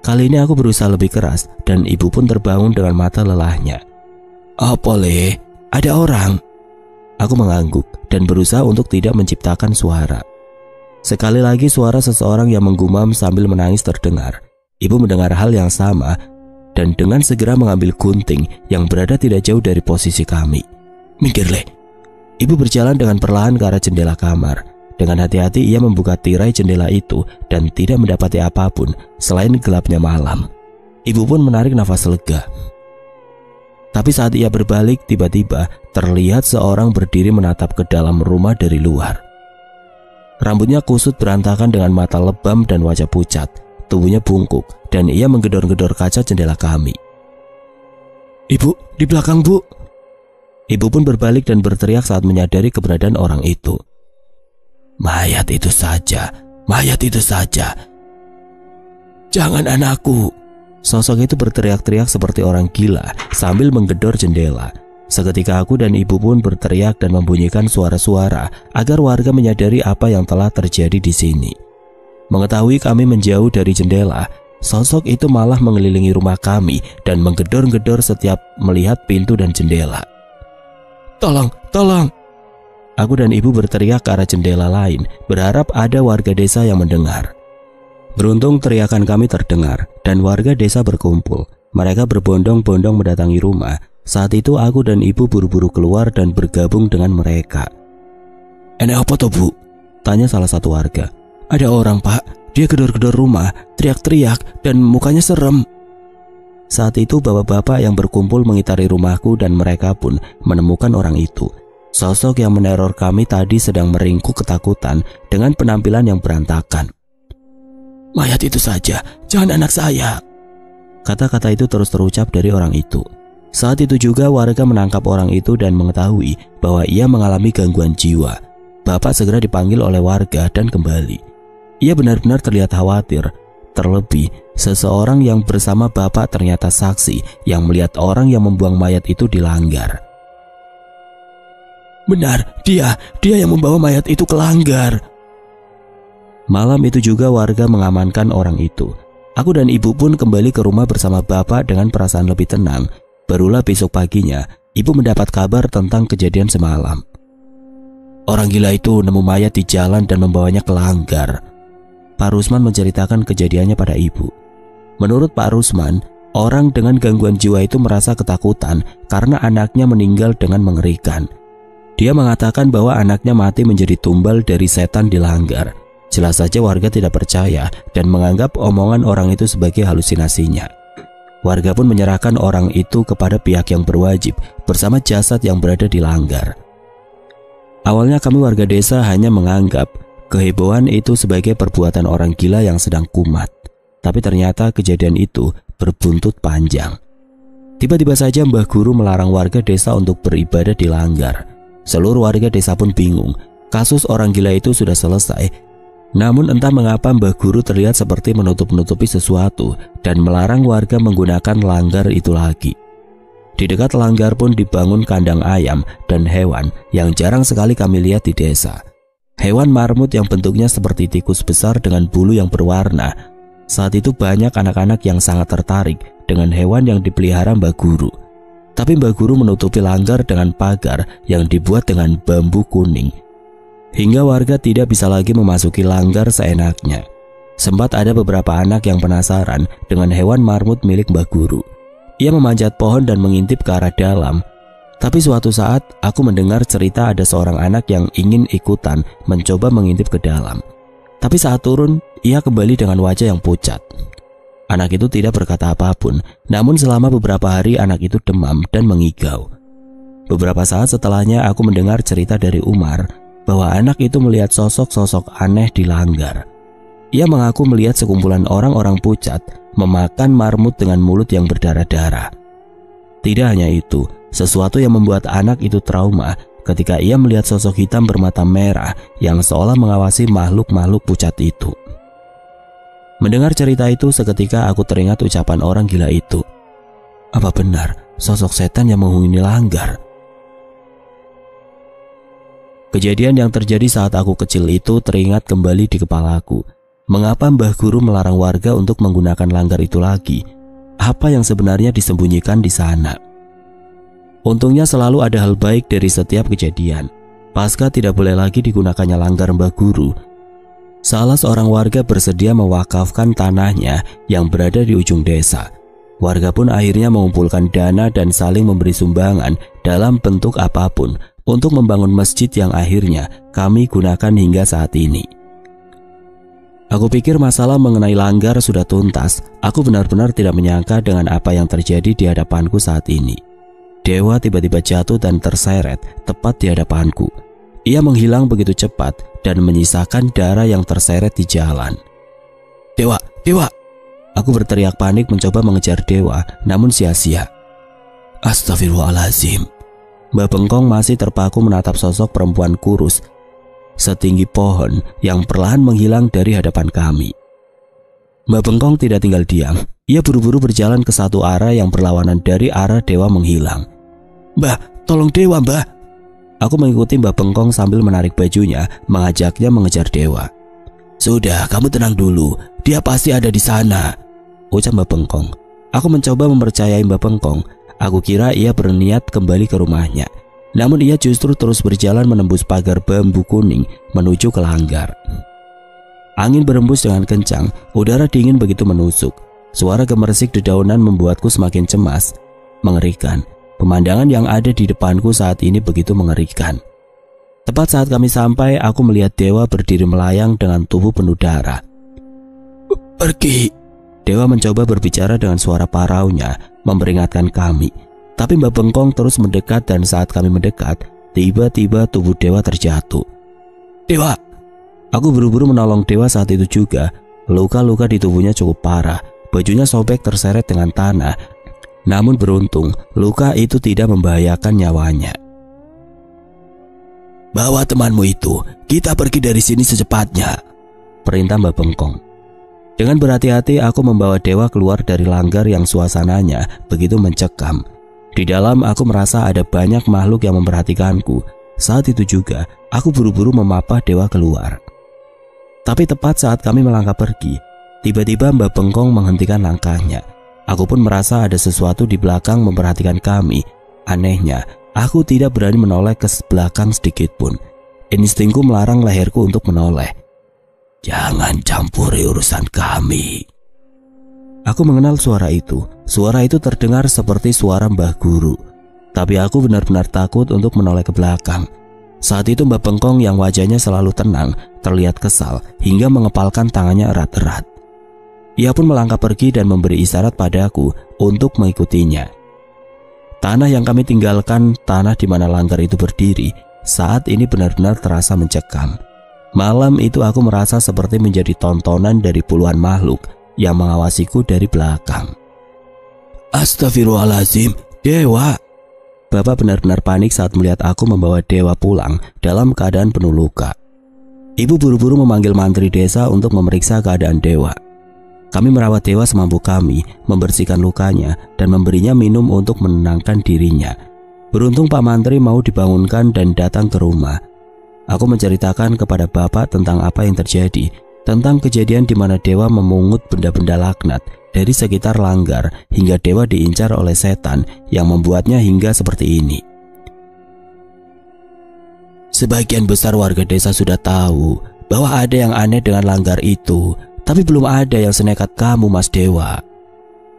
Kali ini aku berusaha lebih keras dan ibu pun terbangun dengan mata lelahnya. Apa Le? Ada orang? Aku mengangguk dan berusaha untuk tidak menciptakan suara. Sekali lagi suara seseorang yang menggumam sambil menangis terdengar. Ibu mendengar hal yang sama dan dengan segera mengambil gunting yang berada tidak jauh dari posisi kami. Minggir Le. Ibu berjalan dengan perlahan ke arah jendela kamar. Dengan hati-hati ia membuka tirai jendela itu dan tidak mendapati apapun selain gelapnya malam. Ibu pun menarik nafas lega. Tapi saat ia berbalik, tiba-tiba terlihat seorang berdiri menatap ke dalam rumah dari luar. Rambutnya kusut berantakan dengan mata lebam dan wajah pucat. Tubuhnya bungkuk dan ia menggedor-gedor kaca jendela kami. Ibu, di belakang bu. Ibu pun berbalik dan berteriak saat menyadari keberadaan orang itu. Mayat itu saja, mayat itu saja. Jangan anakku. Sosok itu berteriak-teriak seperti orang gila sambil menggedor jendela. Seketika aku dan ibu pun berteriak dan membunyikan suara-suara agar warga menyadari apa yang telah terjadi di sini. Mengetahui kami menjauh dari jendela, sosok itu malah mengelilingi rumah kami dan menggedor-gedor setiap melihat pintu dan jendela. Tolong, tolong. Aku dan ibu berteriak ke arah jendela lain, berharap ada warga desa yang mendengar. Beruntung teriakan kami terdengar dan warga desa berkumpul. Mereka berbondong-bondong mendatangi rumah. Saat itu aku dan ibu buru-buru keluar dan bergabung dengan mereka. Enak apa toh bu? Tanya salah satu warga. Ada orang pak, dia gedor-gedor rumah, teriak-teriak dan mukanya serem. Saat itu bapak-bapak yang berkumpul mengitari rumahku dan mereka pun menemukan orang itu. Sosok yang meneror kami tadi sedang meringkuk ketakutan dengan penampilan yang berantakan. Mayat itu saja, jangan anak saya. Kata-kata itu terus terucap dari orang itu. Saat itu juga warga menangkap orang itu dan mengetahui bahwa ia mengalami gangguan jiwa. Bapak segera dipanggil oleh warga dan kembali. Ia benar-benar terlihat khawatir. Terlebih, seseorang yang bersama bapak ternyata saksi yang melihat orang yang membuang mayat itu di Langgar. Benar, dia yang membawa mayat itu ke Langgar. Malam itu juga warga mengamankan orang itu. Aku dan ibu pun kembali ke rumah bersama bapak dengan perasaan lebih tenang. Barulah besok paginya, ibu mendapat kabar tentang kejadian semalam. Orang gila itu nemu mayat di jalan dan membawanya ke Langgar. Pak Rusman menceritakan kejadiannya pada ibu. Menurut Pak Rusman, orang dengan gangguan jiwa itu merasa ketakutan karena anaknya meninggal dengan mengerikan. Dia mengatakan bahwa anaknya mati menjadi tumbal dari setan di Langgar. Jelas saja warga tidak percaya dan menganggap omongan orang itu sebagai halusinasinya. Warga pun menyerahkan orang itu kepada pihak yang berwajib bersama jasad yang berada di Langgar. Awalnya kami warga desa hanya menganggap kehebohan itu sebagai perbuatan orang gila yang sedang kumat. Tapi ternyata kejadian itu berbuntut panjang. Tiba-tiba saja Mbah Guru melarang warga desa untuk beribadah di Langgar. Seluruh warga desa pun bingung. Kasus orang gila itu sudah selesai. Namun entah mengapa Mbah Guru terlihat seperti menutup-nutupi sesuatu dan melarang warga menggunakan langgar itu lagi. Di dekat langgar pun dibangun kandang ayam dan hewan yang jarang sekali kami lihat di desa. Hewan marmut yang bentuknya seperti tikus besar dengan bulu yang berwarna. Saat itu banyak anak-anak yang sangat tertarik dengan hewan yang dipelihara Mbah Guru. Tapi Mbah Guru menutupi langgar dengan pagar yang dibuat dengan bambu kuning, hingga warga tidak bisa lagi memasuki langgar seenaknya. Sempat ada beberapa anak yang penasaran dengan hewan marmut milik Mbah Guru. Ia memanjat pohon dan mengintip ke arah dalam. Tapi suatu saat aku mendengar cerita ada seorang anak yang ingin ikutan mencoba mengintip ke dalam. Tapi saat turun, ia kembali dengan wajah yang pucat. Anak itu tidak berkata apapun, namun selama beberapa hari anak itu demam dan mengigau. Beberapa saat setelahnya aku mendengar cerita dari Umar bahwa anak itu melihat sosok-sosok aneh di langgar. Ia mengaku melihat sekumpulan orang-orang pucat memakan marmut dengan mulut yang berdarah-darah. Tidak hanya itu, sesuatu yang membuat anak itu trauma ketika ia melihat sosok hitam bermata merah yang seolah mengawasi makhluk-makhluk pucat itu. Mendengar cerita itu, seketika aku teringat ucapan orang gila itu. Apa benar sosok setan yang menghuni langgar? Kejadian yang terjadi saat aku kecil itu teringat kembali di kepalaku. Mengapa Mbah Guru melarang warga untuk menggunakan langgar itu lagi? Apa yang sebenarnya disembunyikan di sana? Untungnya selalu ada hal baik dari setiap kejadian. Pasca tidak boleh lagi digunakannya langgar Mbah Guru, salah seorang warga bersedia mewakafkan tanahnya yang berada di ujung desa. Warga pun akhirnya mengumpulkan dana dan saling memberi sumbangan dalam bentuk apapun untuk membangun masjid yang akhirnya kami gunakan hingga saat ini. Aku pikir masalah mengenai langgar sudah tuntas. Aku benar-benar tidak menyangka dengan apa yang terjadi di hadapanku saat ini. Dewa tiba-tiba jatuh dan terseret tepat di hadapanku. Ia menghilang begitu cepat dan menyisakan darah yang terseret di jalan. Dewa, Dewa! Aku berteriak panik mencoba mengejar Dewa, namun sia-sia. Astagfirullahaladzim. Mbah Bengkong masih terpaku menatap sosok perempuan kurus setinggi pohon yang perlahan menghilang dari hadapan kami. Mbah Bengkong tidak tinggal diam. Ia buru-buru berjalan ke satu arah yang berlawanan dari arah Dewa menghilang. Mbah, tolong Dewa, Mbah! Aku mengikuti Mbah Bengkong sambil menarik bajunya, mengajaknya mengejar Dewa. Sudah, kamu tenang dulu. Dia pasti ada di sana, ucap Mbah Bengkong. Aku mencoba mempercayai Mbah Bengkong. Aku kira ia berniat kembali ke rumahnya. Namun ia justru terus berjalan menembus pagar bambu kuning menuju ke langgar. Angin berembus dengan kencang, udara dingin begitu menusuk. Suara gemersik dedaunan membuatku semakin cemas. Mengerikan. Pemandangan yang ada di depanku saat ini begitu mengerikan. Tepat saat kami sampai, aku melihat Dewa berdiri melayang dengan tubuh penuh darah. Pergi. Dewa mencoba berbicara dengan suara paraunya, memperingatkan kami. Tapi Mbah Bengkong terus mendekat dan saat kami mendekat, tiba-tiba tubuh Dewa terjatuh. Dewa! Aku buru-buru menolong Dewa saat itu juga. Luka-luka di tubuhnya cukup parah. Bajunya sobek terseret dengan tanah. Namun beruntung, luka itu tidak membahayakan nyawanya. Bawa temanmu itu, kita pergi dari sini secepatnya, perintah Mbah Bengkong. Dengan berhati-hati aku membawa Dewa keluar dari langgar yang suasananya begitu mencekam. Di dalam aku merasa ada banyak makhluk yang memperhatikanku. Saat itu juga aku buru-buru memapah Dewa keluar. Tapi tepat saat kami melangkah pergi, tiba-tiba Mbah Bengkong menghentikan langkahnya. Aku pun merasa ada sesuatu di belakang memperhatikan kami. Anehnya, aku tidak berani menoleh ke belakang sedikit pun. Instingku melarang leherku untuk menoleh. Jangan campuri urusan kami. Aku mengenal suara itu. Suara itu terdengar seperti suara Mbah Guru. Tapi aku benar-benar takut untuk menoleh ke belakang. Saat itu Mbah Bengkong yang wajahnya selalu tenang terlihat kesal hingga mengepalkan tangannya erat-erat. Ia pun melangkah pergi dan memberi isyarat padaku untuk mengikutinya. Tanah yang kami tinggalkan, tanah di mana langgar itu berdiri, saat ini benar-benar terasa mencekam. Malam itu aku merasa seperti menjadi tontonan dari puluhan makhluk yang mengawasiku dari belakang. Astagfirullahaladzim, Dewa! Bapak benar-benar panik saat melihat aku membawa Dewa pulang dalam keadaan penuh luka. Ibu buru-buru memanggil mantri desa untuk memeriksa keadaan Dewa. Kami merawat Dewa semampu kami, membersihkan lukanya dan memberinya minum untuk menenangkan dirinya. Beruntung Pak Mantri mau dibangunkan dan datang ke rumah. Aku menceritakan kepada Bapak tentang apa yang terjadi, tentang kejadian di mana Dewa memungut benda-benda laknat dari sekitar langgar hingga Dewa diincar oleh setan yang membuatnya hingga seperti ini. Sebagian besar warga desa sudah tahu bahwa ada yang aneh dengan langgar itu, tapi belum ada yang senekat kamu, Mas Dewa,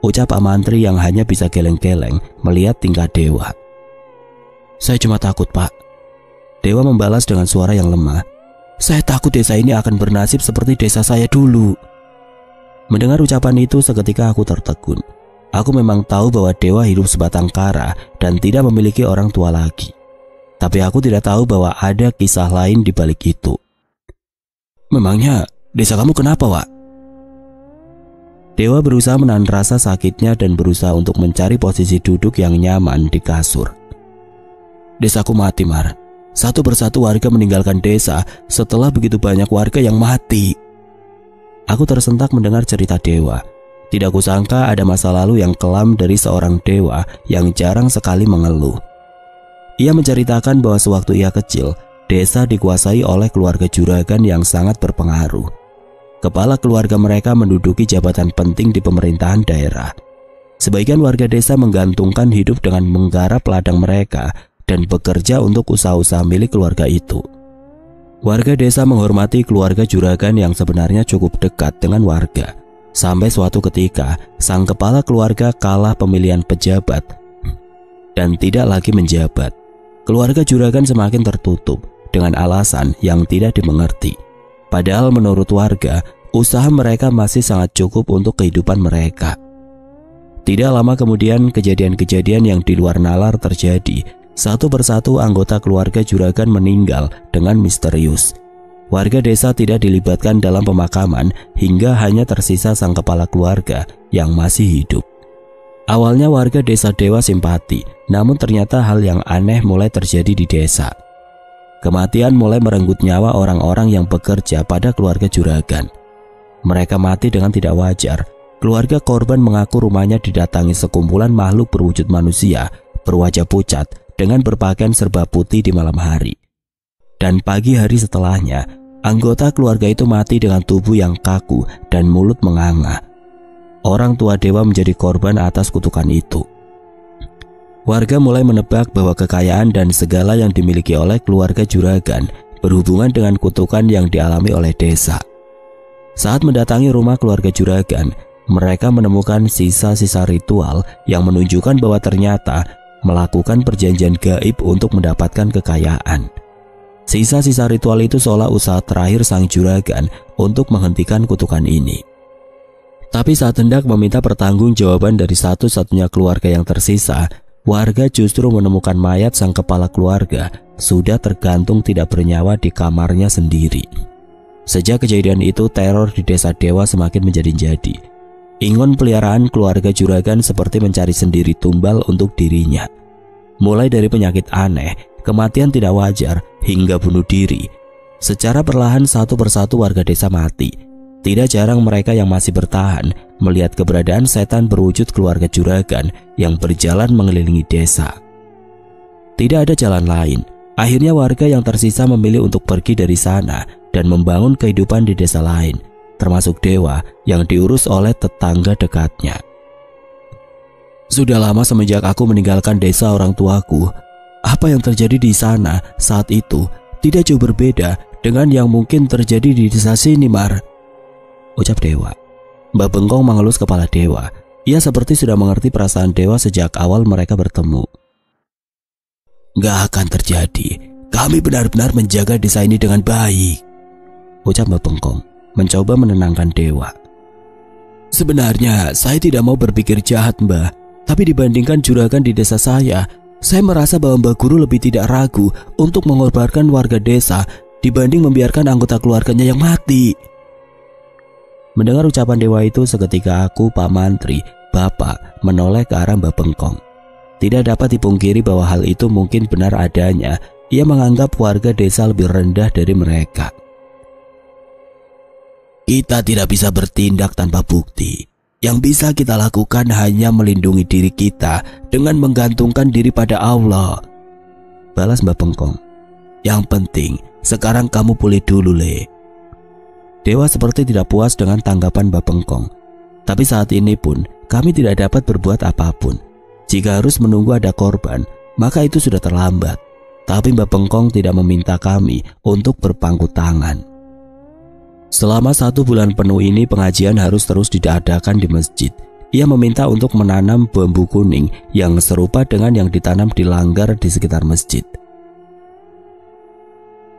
ucap Pak Mantri yang hanya bisa geleng-geleng melihat tingkah Dewa. Saya cuma takut, Pak. Dewa membalas dengan suara yang lemah. Saya takut desa ini akan bernasib seperti desa saya dulu. Mendengar ucapan itu seketika aku tertegun. Aku memang tahu bahwa Dewa hidup sebatang kara dan tidak memiliki orang tua lagi. Tapi aku tidak tahu bahwa ada kisah lain di balik itu. Memangnya desa kamu kenapa, Wak? Dewa berusaha menahan rasa sakitnya dan berusaha untuk mencari posisi duduk yang nyaman di kasur. Desaku mati, Mar. Satu persatu warga meninggalkan desa setelah begitu banyak warga yang mati. Aku tersentak mendengar cerita Dewa. Tidak kusangka ada masa lalu yang kelam dari seorang dewa yang jarang sekali mengeluh. Ia menceritakan bahwa sewaktu ia kecil, desa dikuasai oleh keluarga juragan yang sangat berpengaruh. Kepala keluarga mereka menduduki jabatan penting di pemerintahan daerah. Sebagian warga desa menggantungkan hidup dengan menggarap ladang mereka dan bekerja untuk usaha-usaha milik keluarga itu. Warga desa menghormati keluarga juragan yang sebenarnya cukup dekat dengan warga. Sampai suatu ketika, sang kepala keluarga kalah pemilihan pejabat dan tidak lagi menjabat. Keluarga juragan semakin tertutup dengan alasan yang tidak dimengerti. Padahal menurut warga, usaha mereka masih sangat cukup untuk kehidupan mereka. Tidak lama kemudian kejadian-kejadian yang di luar nalar terjadi. Satu persatu anggota keluarga juragan meninggal dengan misterius. Warga desa tidak dilibatkan dalam pemakaman hingga hanya tersisa sang kepala keluarga yang masih hidup. Awalnya warga desa Dewa simpati, namun ternyata hal yang aneh mulai terjadi di desa. Kematian mulai merenggut nyawa orang-orang yang bekerja pada keluarga juragan. Mereka mati dengan tidak wajar. Keluarga korban mengaku rumahnya didatangi sekumpulan makhluk berwujud manusia, berwajah pucat, dengan berpakaian serba putih di malam hari. Dan pagi hari setelahnya, anggota keluarga itu mati dengan tubuh yang kaku dan mulut menganga. Orang tua Dewa menjadi korban atas kutukan itu. Warga mulai menebak bahwa kekayaan dan segala yang dimiliki oleh keluarga juragan berhubungan dengan kutukan yang dialami oleh desa. Saat mendatangi rumah keluarga juragan, mereka menemukan sisa-sisa ritual yang menunjukkan bahwa ternyata melakukan perjanjian gaib untuk mendapatkan kekayaan. Sisa-sisa ritual itu seolah usaha terakhir sang juragan untuk menghentikan kutukan ini. Tapi saat hendak meminta pertanggungjawaban dari satu-satunya keluarga yang tersisa, warga justru menemukan mayat sang kepala keluarga sudah tergantung tidak bernyawa di kamarnya sendiri. Sejak kejadian itu, teror di desa Dewa semakin menjadi-jadi. Ingon peliharaan keluarga juragan seperti mencari sendiri tumbal untuk dirinya. Mulai dari penyakit aneh, kematian tidak wajar, hingga bunuh diri. Secara perlahan satu persatu warga desa mati. Tidak jarang mereka yang masih bertahan melihat keberadaan setan berwujud keluarga juragan yang berjalan mengelilingi desa. Tidak ada jalan lain. Akhirnya warga yang tersisa memilih untuk pergi dari sana dan membangun kehidupan di desa lain, termasuk Dewa yang diurus oleh tetangga dekatnya. Sudah lama semenjak aku meninggalkan desa orang tuaku, apa yang terjadi di sana saat itu tidak jauh berbeda dengan yang mungkin terjadi di desa sini, Mar, ucap Dewa. Mbak Bengkong mengelus kepala Dewa. Ia seperti sudah mengerti perasaan Dewa sejak awal mereka bertemu. Gak akan terjadi. Kami benar-benar menjaga desa ini dengan baik, ucap Mbak Bengkong, mencoba menenangkan Dewa. Sebenarnya saya tidak mau berpikir jahat, Mbak. Tapi dibandingkan juragan di desa saya merasa bahwa Mbak Guru lebih tidak ragu untuk mengorbankan warga desa dibanding membiarkan anggota keluarganya yang mati. Mendengar ucapan Dewa itu, seketika aku, Pak Mantri, Bapak menoleh ke arah Mbak Bengkong. Tidak dapat dipungkiri bahwa hal itu mungkin benar adanya. Ia menganggap warga desa lebih rendah dari mereka. Kita tidak bisa bertindak tanpa bukti. Yang bisa kita lakukan hanya melindungi diri kita dengan menggantungkan diri pada Allah, balas Mbak Pengkong. Yang penting sekarang kamu pulih dulu, Le. Dewa seperti tidak puas dengan tanggapan Mbak Pengkong. Tapi saat ini pun kami tidak dapat berbuat apapun. Jika harus menunggu ada korban, maka itu sudah terlambat. Tapi Mbak Pengkong tidak meminta kami untuk berpangku tangan. Selama 1 bulan penuh ini pengajian harus terus diadakan di masjid. Ia meminta untuk menanam bambu kuning yang serupa dengan yang ditanam di langgar di sekitar masjid.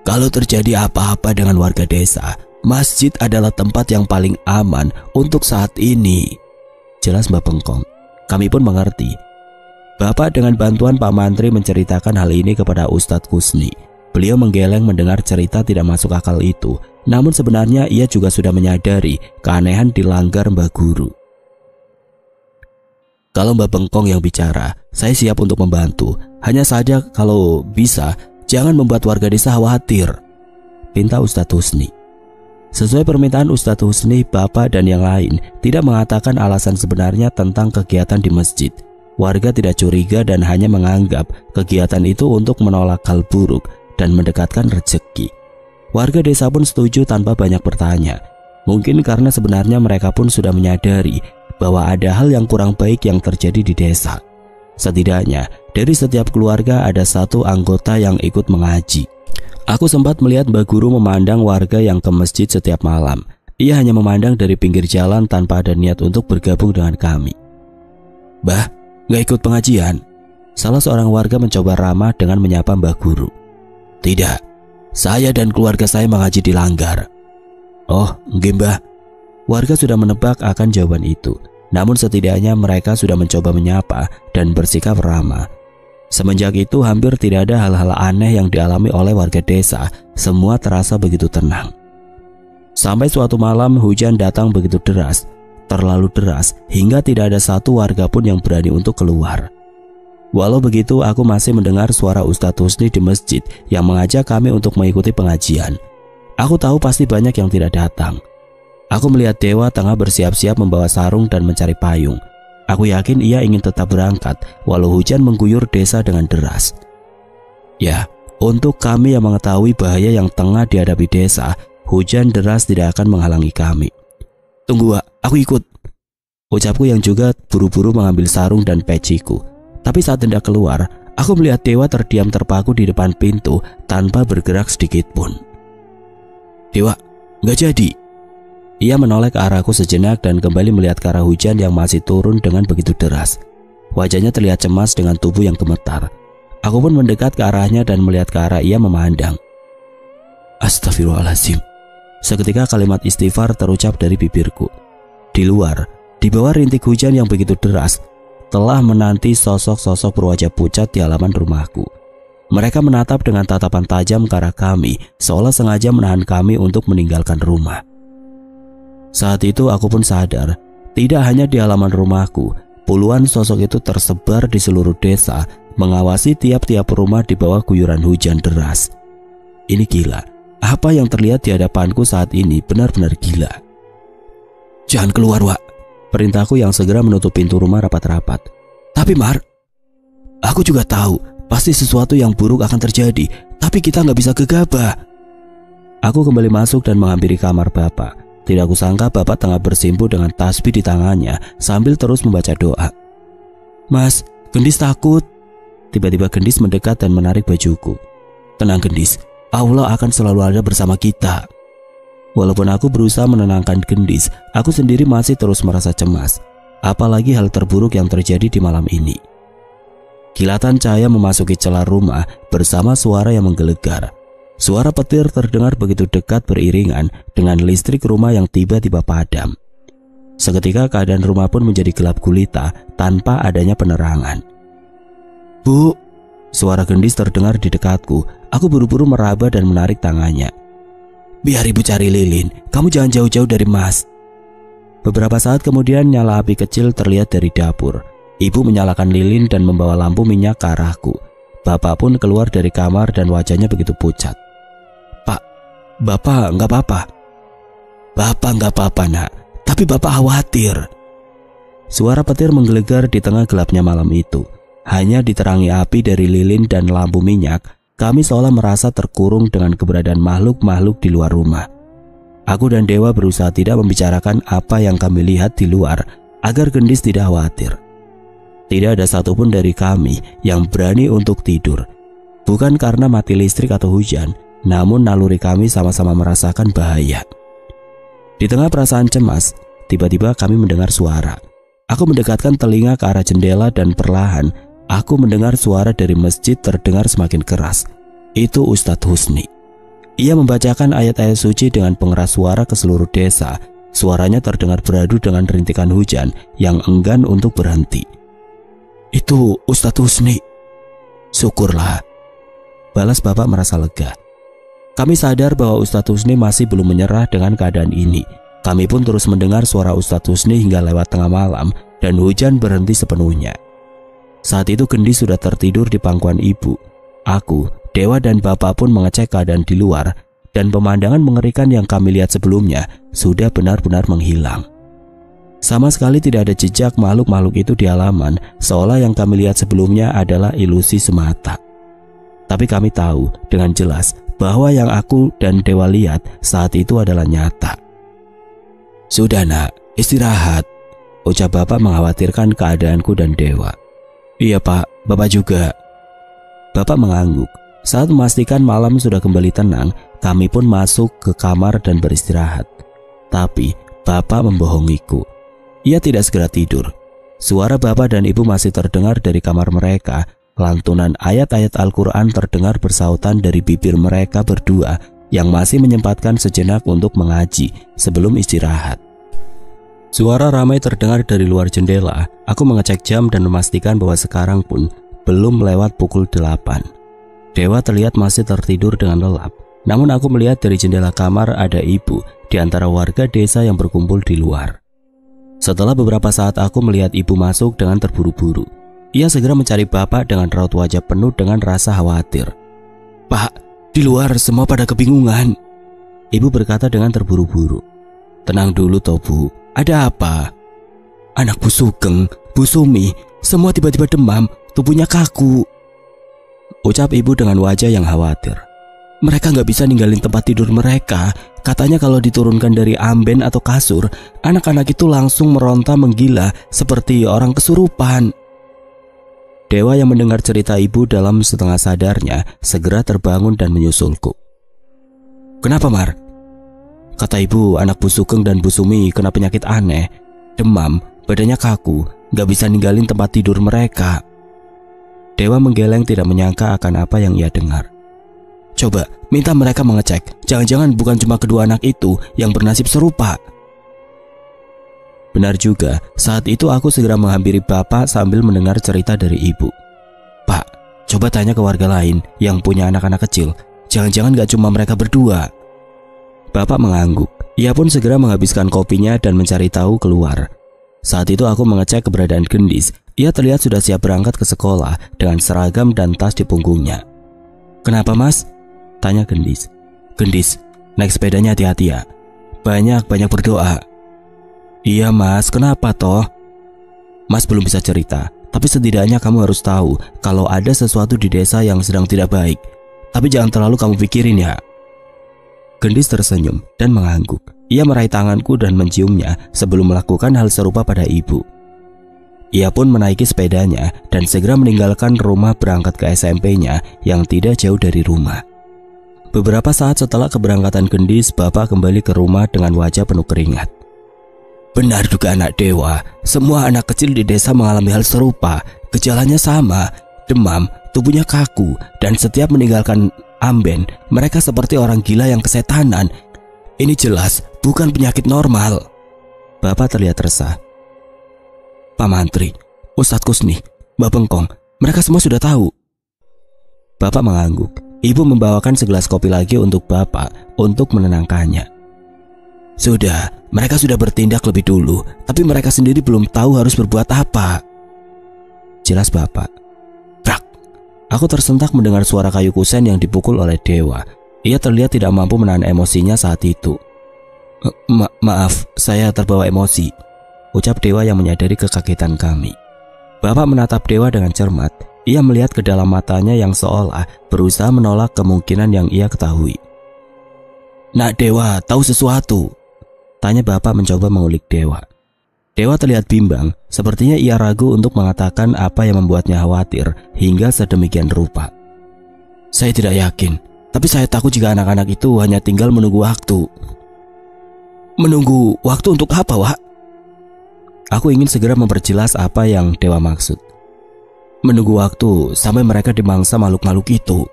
Kalau terjadi apa-apa dengan warga desa, masjid adalah tempat yang paling aman untuk saat ini, jelas Mbak Pengkong. Kami pun mengerti. Bapak dengan bantuan Pak Mantri menceritakan hal ini kepada Ustadz Husni. Beliau menggeleng mendengar cerita tidak masuk akal itu. Namun sebenarnya ia juga sudah menyadari keanehan di langgar Mbak Guru. Kalau Mbak Pengkong yang bicara, saya siap untuk membantu. Hanya saja kalau bisa, jangan membuat warga desa khawatir, pinta Ustadz Husni. Sesuai permintaan Ustadz Husni, Bapak dan yang lain tidak mengatakan alasan sebenarnya tentang kegiatan di masjid. Warga tidak curiga dan hanya menganggap kegiatan itu untuk menolak hal buruk dan mendekatkan rezeki. Warga desa pun setuju tanpa banyak bertanya. Mungkin karena sebenarnya mereka pun sudah menyadari bahwa ada hal yang kurang baik yang terjadi di desa. Setidaknya dari setiap keluarga ada 1 anggota yang ikut mengaji. Aku sempat melihat Mbak Guru memandang warga yang ke masjid setiap malam. Ia hanya memandang dari pinggir jalan tanpa ada niat untuk bergabung dengan kami. "Mbah, gak ikut pengajian?" Salah seorang warga mencoba ramah dengan menyapa Mbak Guru. "Tidak, saya dan keluarga saya mengaji di langgar." "Oh, nggih Mbah." Warga sudah menebak akan jawaban itu. Namun setidaknya mereka sudah mencoba menyapa dan bersikap ramah. Semenjak itu hampir tidak ada hal-hal aneh yang dialami oleh warga desa. Semua terasa begitu tenang. Sampai suatu malam hujan datang begitu deras. Terlalu deras hingga tidak ada 1 warga pun yang berani untuk keluar. Walau begitu, aku masih mendengar suara Ustadz Husni di masjid yang mengajak kami untuk mengikuti pengajian. Aku tahu pasti banyak yang tidak datang. Aku melihat Dewa tengah bersiap-siap membawa sarung dan mencari payung. Aku yakin ia ingin tetap berangkat walau hujan mengguyur desa dengan deras. Ya, untuk kami yang mengetahui bahaya yang tengah dihadapi desa, hujan deras tidak akan menghalangi kami. "Tunggu, Wak, aku ikut," ucapku yang juga buru-buru mengambil sarung dan peciku. Tapi saat hendak keluar, aku melihat Dewa terdiam terpaku di depan pintu tanpa bergerak sedikit pun. "Dewa, gak jadi." Ia menoleh ke arahku sejenak dan kembali melihat ke arah hujan yang masih turun dengan begitu deras. Wajahnya terlihat cemas dengan tubuh yang gemetar. Aku pun mendekat ke arahnya dan melihat ke arah ia memandang. Astagfirullahaladzim. Seketika kalimat istighfar terucap dari bibirku. Di luar, di bawah rintik hujan yang begitu deras, telah menanti sosok-sosok berwajah pucat di halaman rumahku. Mereka menatap dengan tatapan tajam ke arah kami, seolah sengaja menahan kami untuk meninggalkan rumah. Saat itu aku pun sadar, tidak hanya di halaman rumahku, puluhan sosok itu tersebar di seluruh desa, mengawasi tiap-tiap rumah di bawah guyuran hujan deras. Ini gila, apa yang terlihat di hadapanku saat ini benar-benar gila. "Jangan keluar, Wak," perintahku yang segera menutup pintu rumah rapat-rapat. "Tapi Mar, aku juga tahu pasti sesuatu yang buruk akan terjadi, tapi kita nggak bisa gegabah." Aku kembali masuk dan menghampiri kamar Bapak. Tidak kusangka Bapak tengah bersimpuh dengan tasbih di tangannya sambil terus membaca doa. "Mas, Gendis takut." Tiba-tiba Gendis mendekat dan menarik bajuku. "Tenang Gendis, Allah akan selalu ada bersama kita." Walaupun aku berusaha menenangkan Gendis, aku sendiri masih terus merasa cemas. Apalagi hal terburuk yang terjadi di malam ini. Kilatan cahaya memasuki celah rumah bersama suara yang menggelegar. Suara petir terdengar begitu dekat beriringan dengan listrik rumah yang tiba-tiba padam. Seketika keadaan rumah pun menjadi gelap gulita tanpa adanya penerangan. "Bu," suara Gendis terdengar di dekatku. Aku buru-buru meraba dan menarik tangannya. "Biar ibu cari lilin, kamu jangan jauh-jauh dari Mas." Beberapa saat kemudian nyala api kecil terlihat dari dapur. Ibu menyalakan lilin dan membawa lampu minyak ke arahku. Bapak pun keluar dari kamar dan wajahnya begitu pucat. "Pak, Bapak nggak apa-apa?" Bapak nggak apa-apa nak, tapi bapak khawatir. Suara petir menggelegar di tengah gelapnya malam itu. Hanya diterangi api dari lilin dan lampu minyak, kami seolah merasa terkurung dengan keberadaan makhluk-makhluk di luar rumah. Aku dan Dewa berusaha tidak membicarakan apa yang kami lihat di luar agar Gendis tidak khawatir. Tidak ada satupun dari kami yang berani untuk tidur. Bukan karena mati listrik atau hujan, namun naluri kami sama-sama merasakan bahaya. Di tengah perasaan cemas, tiba-tiba kami mendengar suara. Aku mendekatkan telinga ke arah jendela dan perlahan aku mendengar suara dari masjid terdengar semakin keras. Itu Ustadz Husni. Ia membacakan ayat-ayat suci dengan pengeras suara ke seluruh desa. Suaranya terdengar beradu dengan rintikan hujan yang enggan untuk berhenti. Itu Ustadz Husni. Syukurlah, balas bapak merasa lega. Kami sadar bahwa Ustadz Husni masih belum menyerah dengan keadaan ini. Kami pun terus mendengar suara Ustadz Husni hingga lewat tengah malam dan hujan berhenti sepenuhnya. Saat itu Gendis sudah tertidur di pangkuan ibu. Aku, Dewa dan bapak pun mengecek keadaan di luar dan pemandangan mengerikan yang kami lihat sebelumnya sudah benar-benar menghilang. Sama sekali tidak ada jejak makhluk-makhluk itu di halaman, seolah yang kami lihat sebelumnya adalah ilusi semata. Tapi kami tahu dengan jelas bahwa yang aku dan Dewa lihat saat itu adalah nyata. Sudah nak, istirahat, ucap bapak mengkhawatirkan keadaanku dan Dewa. Iya pak, bapak juga. Bapak mengangguk. Saat memastikan malam sudah kembali tenang, kami pun masuk ke kamar dan beristirahat. Tapi bapak membohongiku. Ia tidak segera tidur. Suara bapak dan ibu masih terdengar dari kamar mereka. Lantunan ayat-ayat Al-Quran terdengar bersautan dari bibir mereka berdua yang masih menyempatkan sejenak untuk mengaji sebelum istirahat. Suara ramai terdengar dari luar jendela. Aku mengecek jam dan memastikan bahwa sekarang pun belum lewat pukul 8. Dewa terlihat masih tertidur dengan lelap. Namun aku melihat dari jendela kamar ada ibu di antara warga desa yang berkumpul di luar. Setelah beberapa saat aku melihat ibu masuk dengan terburu-buru. Ia segera mencari bapak dengan raut wajah penuh dengan rasa khawatir. Pak, di luar semua pada kebingungan. Ibu berkata dengan terburu-buru. Tenang dulu toh bu, ada apa? Anak Bu Sugeng, Bu Sumi, semua tiba-tiba demam, tubuhnya kaku. Ucap ibu dengan wajah yang khawatir. Mereka nggak bisa ninggalin tempat tidur mereka. Katanya kalau diturunkan dari amben atau kasur, anak-anak itu langsung meronta menggila seperti orang kesurupan. Dewa yang mendengar cerita ibu dalam setengah sadarnya segera terbangun dan menyusulku. Kenapa Mar? Kata ibu, anak Bu Sugeng dan Bu Sumi kena penyakit aneh. Demam, badannya kaku, gak bisa ninggalin tempat tidur mereka. Dewa menggeleng tidak menyangka akan apa yang ia dengar. Coba, minta mereka mengecek. Jangan-jangan bukan cuma kedua anak itu yang bernasib serupa. Benar juga, saat itu aku segera menghampiri bapak sambil mendengar cerita dari ibu. Pak, coba tanya ke warga lain yang punya anak-anak kecil. Jangan-jangan gak cuma mereka berdua. Bapak mengangguk. Ia pun segera menghabiskan kopinya dan mencari tahu keluar. Saat itu aku mengecek keberadaan Gendis. Ia terlihat sudah siap berangkat ke sekolah dengan seragam dan tas di punggungnya. Kenapa mas? Tanya Gendis. Gendis, naik sepedanya hati-hati ya. Banyak-banyak berdoa. Iya mas, kenapa toh? Mas belum bisa cerita, tapi setidaknya kamu harus tahu kalau ada sesuatu di desa yang sedang tidak baik. Tapi jangan terlalu kamu pikirin ya. Gendis tersenyum dan mengangguk. Ia meraih tanganku dan menciumnya sebelum melakukan hal serupa pada ibu. Ia pun menaiki sepedanya dan segera meninggalkan rumah berangkat ke SMP-nya yang tidak jauh dari rumah. Beberapa saat setelah keberangkatan Gendis, bapak kembali ke rumah dengan wajah penuh keringat. Benar juga anak Dewa, semua anak kecil di desa mengalami hal serupa. Gejalanya sama, demam, tubuhnya kaku, dan setiap meninggalkan amben, mereka seperti orang gila yang kesetanan. Ini jelas bukan penyakit normal. Bapak terlihat resah. Pak Mantri, Ustadz Kusni, Mbak Bengkong, mereka semua sudah tahu. Bapak mengangguk. Ibu membawakan segelas kopi lagi untuk bapak untuk menenangkannya. Sudah, mereka sudah bertindak lebih dulu, tapi mereka sendiri belum tahu harus berbuat apa. Jelas bapak. Brak. Aku tersentak mendengar suara kayu kusen yang dipukul oleh Dewa. Ia terlihat tidak mampu menahan emosinya saat itu. Maaf, saya terbawa emosi," ucap Dewa yang menyadari kekagetan kami. Bapak menatap Dewa dengan cermat. Ia melihat ke dalam matanya yang seolah berusaha menolak kemungkinan yang ia ketahui. "Nak Dewa, tahu sesuatu?" tanya Bapak mencoba mengulik Dewa. Dewa terlihat bimbang, sepertinya ia ragu untuk mengatakan apa yang membuatnya khawatir hingga sedemikian rupa. "Saya tidak yakin, tapi saya takut jika anak-anak itu hanya tinggal menunggu waktu." "Menunggu waktu untuk apa, Wak?" Aku ingin segera memperjelas apa yang Dewa maksud. "Menunggu waktu sampai mereka dimangsa makhluk-makhluk itu."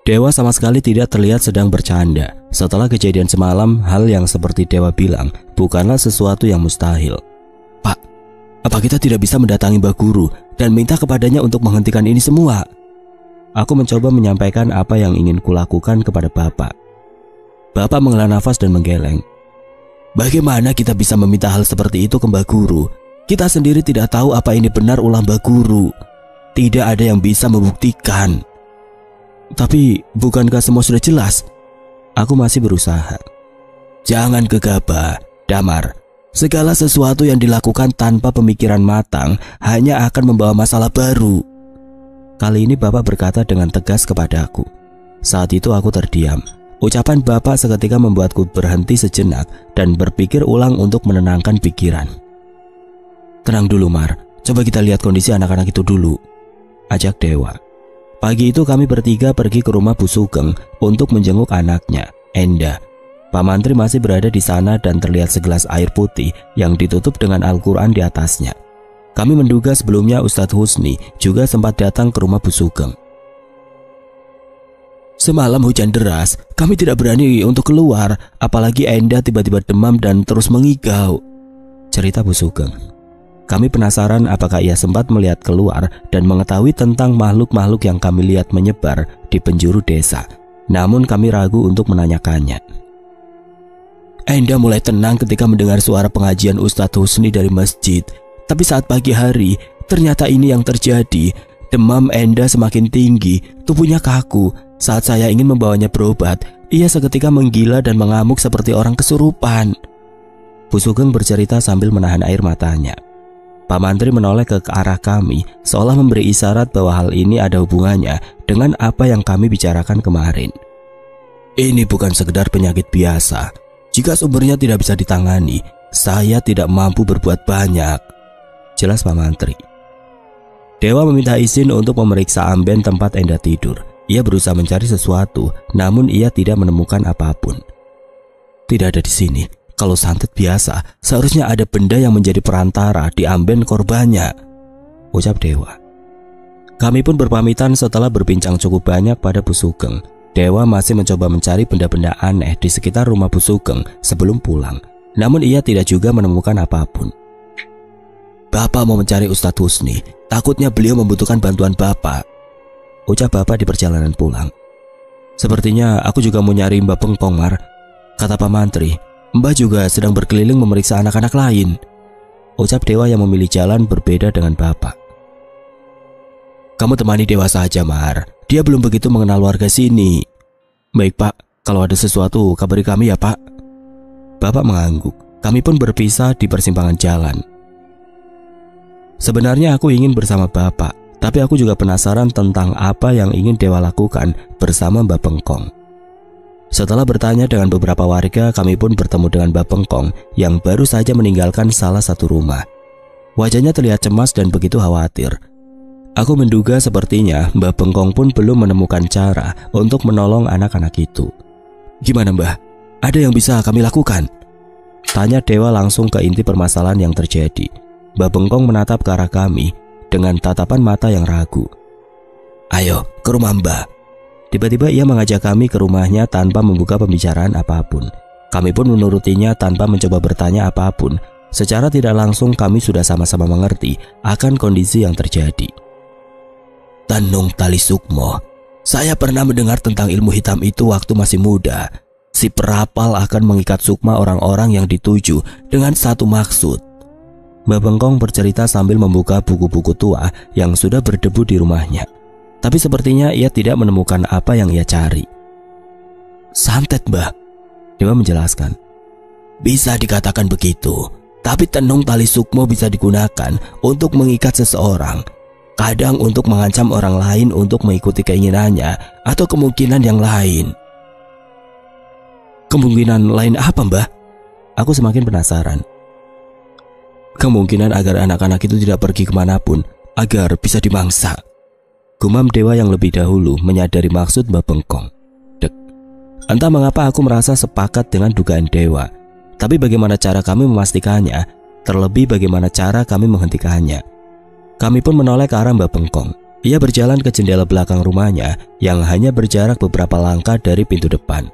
Dewa sama sekali tidak terlihat sedang bercanda. Setelah kejadian semalam, hal yang seperti Dewa bilang bukanlah sesuatu yang mustahil. "Pak, apa kita tidak bisa mendatangi Mbah Guru dan minta kepadanya untuk menghentikan ini semua?" Aku mencoba menyampaikan apa yang ingin kulakukan kepada Bapak. Bapak menghela nafas dan menggeleng. "Bagaimana kita bisa meminta hal seperti itu ke Mbah Guru? Kita sendiri tidak tahu apa ini benar ulah Mbah Guru. Tidak ada yang bisa membuktikan." "Tapi bukankah semua sudah jelas?" Aku masih berusaha. "Jangan gegabah, Damar. Segala sesuatu yang dilakukan tanpa pemikiran matang hanya akan membawa masalah baru." Kali ini Bapak berkata dengan tegas kepadaku. Saat itu aku terdiam. Ucapan Bapak seketika membuatku berhenti sejenak dan berpikir ulang untuk menenangkan pikiran. "Tenang dulu, Mar. Coba kita lihat kondisi anak-anak itu dulu," ajak Dewa. Pagi itu kami bertiga pergi ke rumah Bu Sugeng untuk menjenguk anaknya, Enda. Pak Mantri masih berada di sana dan terlihat segelas air putih yang ditutup dengan Al-Quran di atasnya. Kami menduga sebelumnya Ustadz Husni juga sempat datang ke rumah Bu Sugeng. "Semalam hujan deras, kami tidak berani untuk keluar, apalagi Enda tiba-tiba demam dan terus mengigau," cerita Bu Sugeng. Kami penasaran apakah ia sempat melihat keluar dan mengetahui tentang makhluk-makhluk yang kami lihat menyebar di penjuru desa. Namun kami ragu untuk menanyakannya. "Enda mulai tenang ketika mendengar suara pengajian Ustadz Husni dari masjid. Tapi saat pagi hari, ternyata ini yang terjadi. Demam Enda semakin tinggi, tubuhnya kaku. Saat saya ingin membawanya berobat, ia seketika menggila dan mengamuk seperti orang kesurupan." Bu Sugeng bercerita sambil menahan air matanya. Pak Mantri menoleh ke arah kami, seolah memberi isyarat bahwa hal ini ada hubungannya dengan apa yang kami bicarakan kemarin. "Ini bukan sekedar penyakit biasa. Jika sumbernya tidak bisa ditangani, saya tidak mampu berbuat banyak," jelas Pak Mantri. Dewa meminta izin untuk memeriksa amben tempat Enda tidur. Ia berusaha mencari sesuatu, namun ia tidak menemukan apapun. "Tidak ada di sini. Kalau santet biasa, seharusnya ada benda yang menjadi perantara di amben korbannya," ucap Dewa. Kami pun berpamitan setelah berbincang cukup banyak pada Bu Sugeng. Dewa masih mencoba mencari benda-benda aneh di sekitar rumah Bu Sugeng sebelum pulang. Namun ia tidak juga menemukan apapun. "Bapak mau mencari Ustadz Husni. Takutnya beliau membutuhkan bantuan Bapak," ucap Bapak di perjalanan pulang. "Sepertinya aku juga mau nyari Mbak Pengkong, Mar," kata Pak Mantri. "Mbak juga sedang berkeliling memeriksa anak-anak lain," ucap Dewa yang memilih jalan berbeda dengan Bapak. "Kamu temani Dewa saja, Mar. Dia belum begitu mengenal warga sini." "Baik, Pak. Kalau ada sesuatu, kabari kami ya, Pak." Bapak mengangguk. Kami pun berpisah di persimpangan jalan. Sebenarnya aku ingin bersama Bapak, tapi aku juga penasaran tentang apa yang ingin Dewa lakukan bersama Mbak Pengkong. Setelah bertanya dengan beberapa warga, kami pun bertemu dengan Mbak Pengkong yang baru saja meninggalkan salah satu rumah. Wajahnya terlihat cemas dan begitu khawatir. Aku menduga sepertinya Mbak Pengkong pun belum menemukan cara untuk menolong anak-anak itu. "Gimana, Mbah? Ada yang bisa kami lakukan?" tanya Dewa langsung ke inti permasalahan yang terjadi. Mbak Pengkong menatap ke arah kami dengan tatapan mata yang ragu. "Ayo ke rumah Mbah." Tiba-tiba ia mengajak kami ke rumahnya tanpa membuka pembicaraan apapun. Kami pun menurutinya tanpa mencoba bertanya apapun. Secara tidak langsung kami sudah sama-sama mengerti akan kondisi yang terjadi. "Tanung Tali Sukmo. Saya pernah mendengar tentang ilmu hitam itu waktu masih muda. Si perapal akan mengikat sukma orang-orang yang dituju dengan satu maksud." Mbak Pengkong bercerita sambil membuka buku-buku tua yang sudah berdebu di rumahnya. Tapi sepertinya ia tidak menemukan apa yang ia cari. "Santet, Mbah. Dewa menjelaskan, bisa dikatakan begitu, tapi tenung tali sukmo bisa digunakan untuk mengikat seseorang, kadang untuk mengancam orang lain untuk mengikuti keinginannya atau kemungkinan yang lain. Kemungkinan lain apa, Mbah? Aku semakin penasaran. Kemungkinan agar anak-anak itu tidak pergi kemanapun, agar bisa dimangsa. Gumam Dewa yang lebih dahulu menyadari maksud Mbah Bengkong. Dek, entah mengapa aku merasa sepakat dengan dugaan Dewa. Tapi bagaimana cara kami memastikannya? Terlebih bagaimana cara kami menghentikannya? Kami pun menoleh ke arah Mbah Bengkong. Ia berjalan ke jendela belakang rumahnya yang hanya berjarak beberapa langkah dari pintu depan.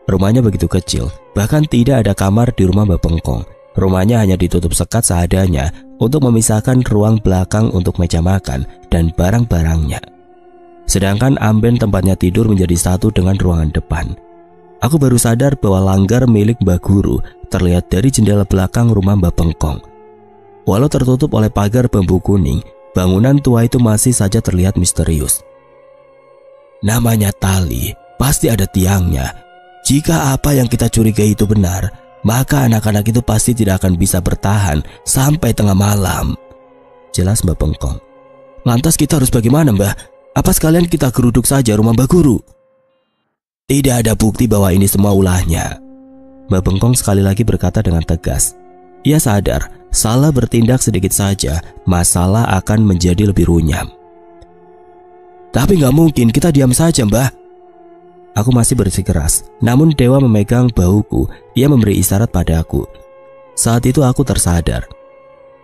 Rumahnya begitu kecil, bahkan tidak ada kamar di rumah Mbah Bengkong. Rumahnya hanya ditutup sekat seadanya untuk memisahkan ruang belakang untuk meja makan dan barang-barangnya. Sedangkan amben tempatnya tidur menjadi satu dengan ruangan depan. Aku baru sadar bahwa langgar milik Mbah Guru terlihat dari jendela belakang rumah Mbah Bengkong. Walau tertutup oleh pagar bambu kuning, bangunan tua itu masih saja terlihat misterius. Namanya tali, pasti ada tiangnya. Jika apa yang kita curigai itu benar, maka anak-anak itu pasti tidak akan bisa bertahan sampai tengah malam. Jelas Mbah Bengkong. Lantas kita harus bagaimana, Mbah? Apa sekalian kita geruduk saja rumah Mbah Guru? Tidak ada bukti bahwa ini semua ulahnya. Mbah Bengkong sekali lagi berkata dengan tegas. Ia sadar, salah bertindak sedikit saja, masalah akan menjadi lebih runyam. Tapi nggak mungkin kita diam saja, Mbah. Aku masih bersikeras, namun Dewa memegang bahuku. Ia memberi isyarat padaku. Saat itu aku tersadar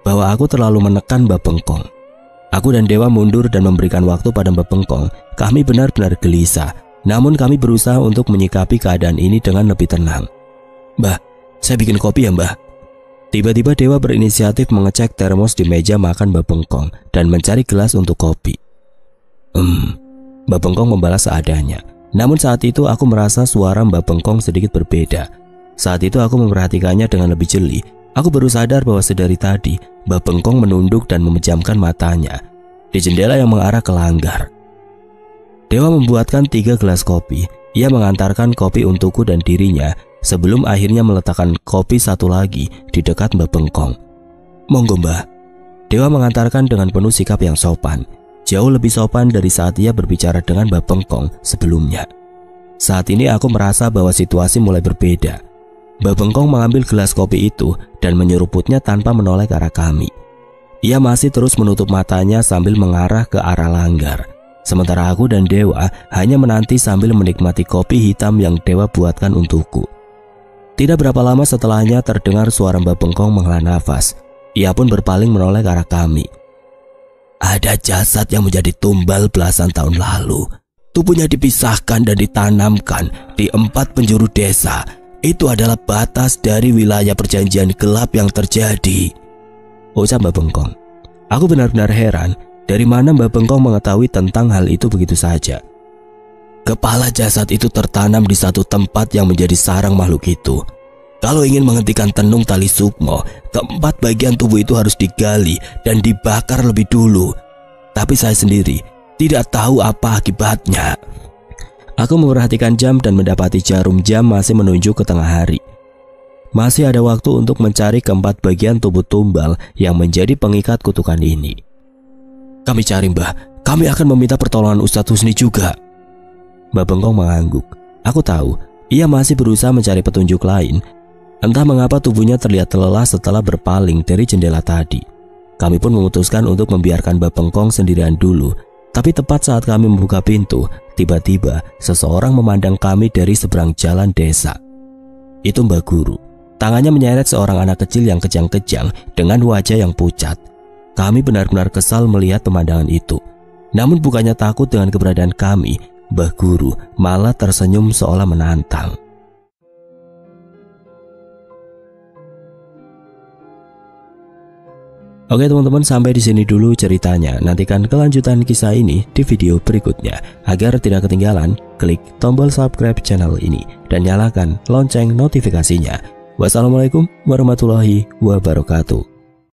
bahwa aku terlalu menekan Mbah Bengkong. Aku dan Dewa mundur dan memberikan waktu pada Mbah Bengkong. Kami benar-benar gelisah, namun kami berusaha untuk menyikapi keadaan ini dengan lebih tenang. Mbah, saya bikin kopi ya, Mbah. Tiba-tiba Dewa berinisiatif mengecek termos di meja makan Mbah Bengkong dan mencari gelas untuk kopi. Mbah Bengkong membalas seadanya. Namun saat itu aku merasa suara Mbah Bengkong sedikit berbeda. Saat itu aku memperhatikannya dengan lebih jeli. Aku baru sadar bahwa sedari tadi Mbah Bengkong menunduk dan memejamkan matanya di jendela yang mengarah ke langgar. Dewa membuatkan 3 gelas kopi. Ia mengantarkan kopi untukku dan dirinya sebelum akhirnya meletakkan kopi satu lagi di dekat Mbah Bengkong. Monggo, Mbah. Dewa mengantarkan dengan penuh sikap yang sopan. Jauh lebih sopan dari saat ia berbicara dengan Mbah Bengkong sebelumnya. Saat ini aku merasa bahwa situasi mulai berbeda. Mbah Bengkong mengambil gelas kopi itu dan menyeruputnya tanpa menoleh ke arah kami. Ia masih terus menutup matanya sambil mengarah ke arah langgar. Sementara aku dan Dewa hanya menanti sambil menikmati kopi hitam yang Dewa buatkan untukku. Tidak berapa lama setelahnya terdengar suara Mbah Bengkong menghela nafas. Ia pun berpaling menoleh ke arah kami. Ada jasad yang menjadi tumbal belasan tahun lalu. Tubuhnya dipisahkan dan ditanamkan di 4 penjuru desa. Itu adalah batas dari wilayah perjanjian gelap yang terjadi. Ucap Mbah Bengkong. Aku benar-benar heran dari mana Mbah Bengkong mengetahui tentang hal itu begitu saja. Kepala jasad itu tertanam di satu tempat yang menjadi sarang makhluk itu. Kalau ingin menghentikan tenung tali sukmo, keempat bagian tubuh itu harus digali dan dibakar lebih dulu. Tapi saya sendiri tidak tahu apa akibatnya. Aku memperhatikan jam dan mendapati jarum jam masih menunjuk ke tengah hari. Masih ada waktu untuk mencari keempat bagian tubuh tumbal yang menjadi pengikat kutukan ini. Kami cari, Mbah. Kami akan meminta pertolongan Ustadz Husni juga. Mbah Bengkong mengangguk. Aku tahu, ia masih berusaha mencari petunjuk lain. Entah mengapa tubuhnya terlihat lelah setelah berpaling dari jendela tadi. Kami pun memutuskan untuk membiarkan Mbah Bengkong sendirian dulu. Tapi tepat saat kami membuka pintu, tiba-tiba seseorang memandang kami dari seberang jalan desa. Itu Mbah Guru. Tangannya menyeret seorang anak kecil yang kejang-kejang dengan wajah yang pucat. Kami benar-benar kesal melihat pemandangan itu. Namun bukannya takut dengan keberadaan kami, Mbah Guru malah tersenyum seolah menantang. Oke teman-teman, sampai di sini dulu ceritanya. Nantikan kelanjutan kisah ini di video berikutnya. Agar tidak ketinggalan, klik tombol subscribe channel ini dan nyalakan lonceng notifikasinya. Wassalamualaikum warahmatullahi wabarakatuh.